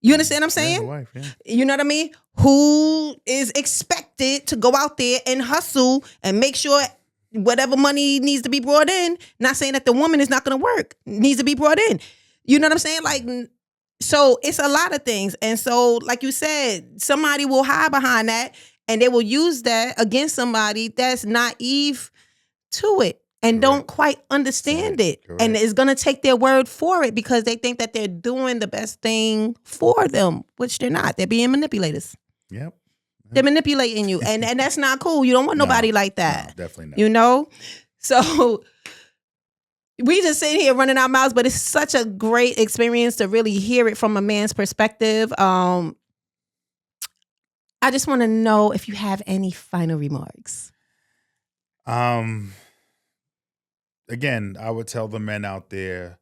You understand what I'm saying? Yeah, wife, yeah. You know what I mean? Who is expected to go out there and hustle and make sure whatever money needs to be brought in, not saying that the woman is not going to work, needs to be brought in. You know what I'm saying? Like, so it's a lot of things. And so, like you said, somebody will hide behind that and they will use that against somebody that's naive to it and don't quite understand it. And is going to take their word for it because they think that they're doing the best thing for them, which they're not. They're being manipulators. Yep. They're manipulating you. And that's not cool. You don't want nobody like that. No, definitely not. You know? So we just sit here running our mouths, but it's such a great experience to really hear it from a man's perspective. I just want to know if you have any final remarks. Again, I would tell the men out there,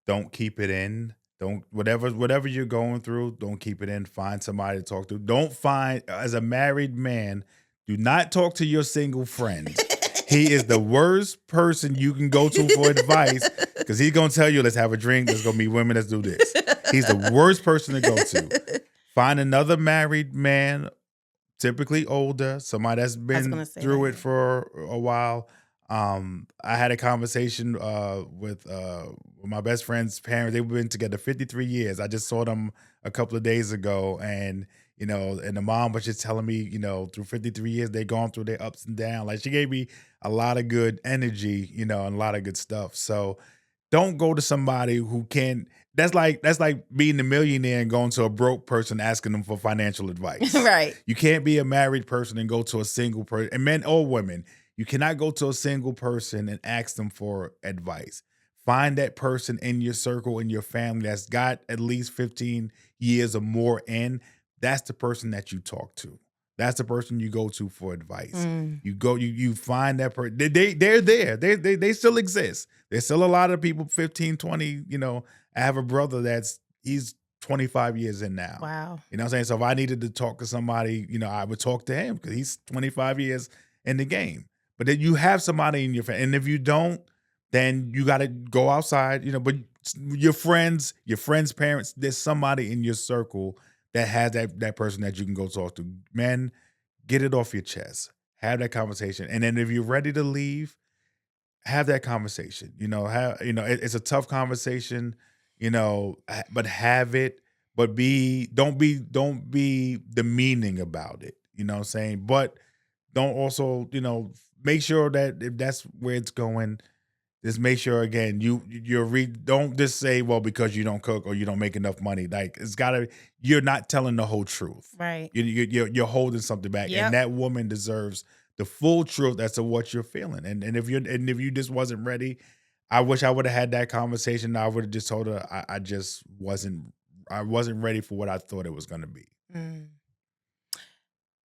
don't keep it in. Don't whatever you're going through, don't keep it in. Find somebody to talk to. Don't find, as a married man, do not talk to your single friend. He is the worst person you can go to for advice because he's gonna tell you, let's have a drink. There's gonna be women. Let's do this. He's the worst person to go to. Find another married man, typically older, somebody that's been through it for a while. I had a conversation with my best friend's parents. They've been together 53 years. I just saw them a couple of days ago, and and the mom was just telling me, through 53 years, they've gone through their ups and downs. Like, she gave me a lot of good energy, and a lot of good stuff. So don't go to somebody who can't. That's like being a millionaire and going to a broke person asking them for financial advice. Right. You can't be a married person and go to a single person, and men or women. You cannot go to a single person and ask them for advice. Find that person in your circle, in your family that's got at least 15 years or more in. That's the person that you talk to. That's the person you go to for advice. You find that person. They're there. They still exist. There's still a lot of people, 15, 20, I have a brother he's 25 years in now. Wow. You know what I'm saying? So if I needed to talk to somebody, I would talk to him because he's 25 years in the game. But then you have somebody in your family. And if you don't, then you got to go outside, but your friends' parents, there's somebody in your circle that has that person that you can go talk to. Men, get it off your chest. Have that conversation. And then if you're ready to leave, have that conversation. It's a tough conversation, but have it. But don't be demeaning about it. You know what I'm saying? But don't also, make sure that if that's where it's going, just make sure, again, don't just say, well, because you don't cook or you don't make enough money. Like, you're not telling the whole truth. Right. You're holding something back. Yep. And that woman deserves the full truth as to what you're feeling. And if you just wasn't ready, I wish I would have had that conversation. I would have just told her I wasn't ready for what I thought it was going to be.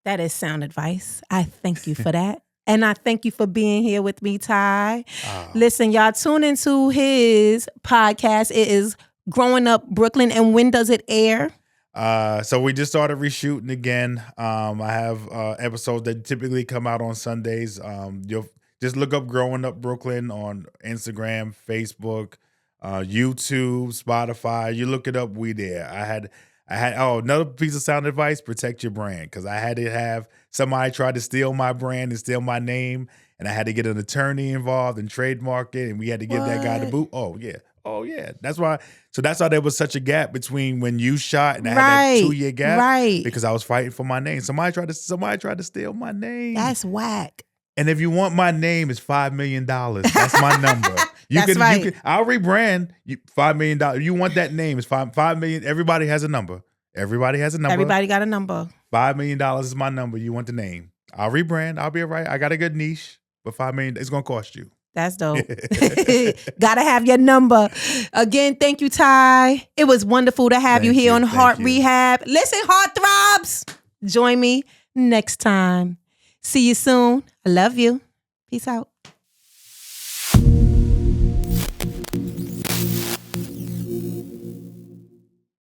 That is sound advice. I thank you for that. And I thank you for being here with me, Ty. Listen, y'all, tune into his podcast. It is Growing Up Brooklyn. And when does it air? So we just started reshooting again. I have episodes that typically come out on Sundays. You'll just look up Growing Up Brooklyn on Instagram, Facebook, YouTube, Spotify. You look it up, we there. I had another piece of sound advice: protect your brand, because I had to have somebody try to steal my brand and steal my name, and I had to get an attorney involved and trademark it, and we had to give that guy the boot. Oh yeah. That's why there was such a gap between when you shot and I had that 2-year gap, right? Because I was fighting for my name. Somebody tried to steal my name. That's whack. And if you want my name, it's $5 million. That's my number. Right. I'll rebrand $5 million. You want that name? It's $5 million. Everybody has a number. Everybody got a number. $5 million is my number. You want the name? I'll rebrand. I'll be all right. I got a good niche, but $5 million, it's gonna cost you. That's dope. Gotta have your number. Again, thank you, Ty. It was wonderful to have you here on Heart Rehab. Listen, Heartthrobs, join me next time. See you soon. I love you. Peace out.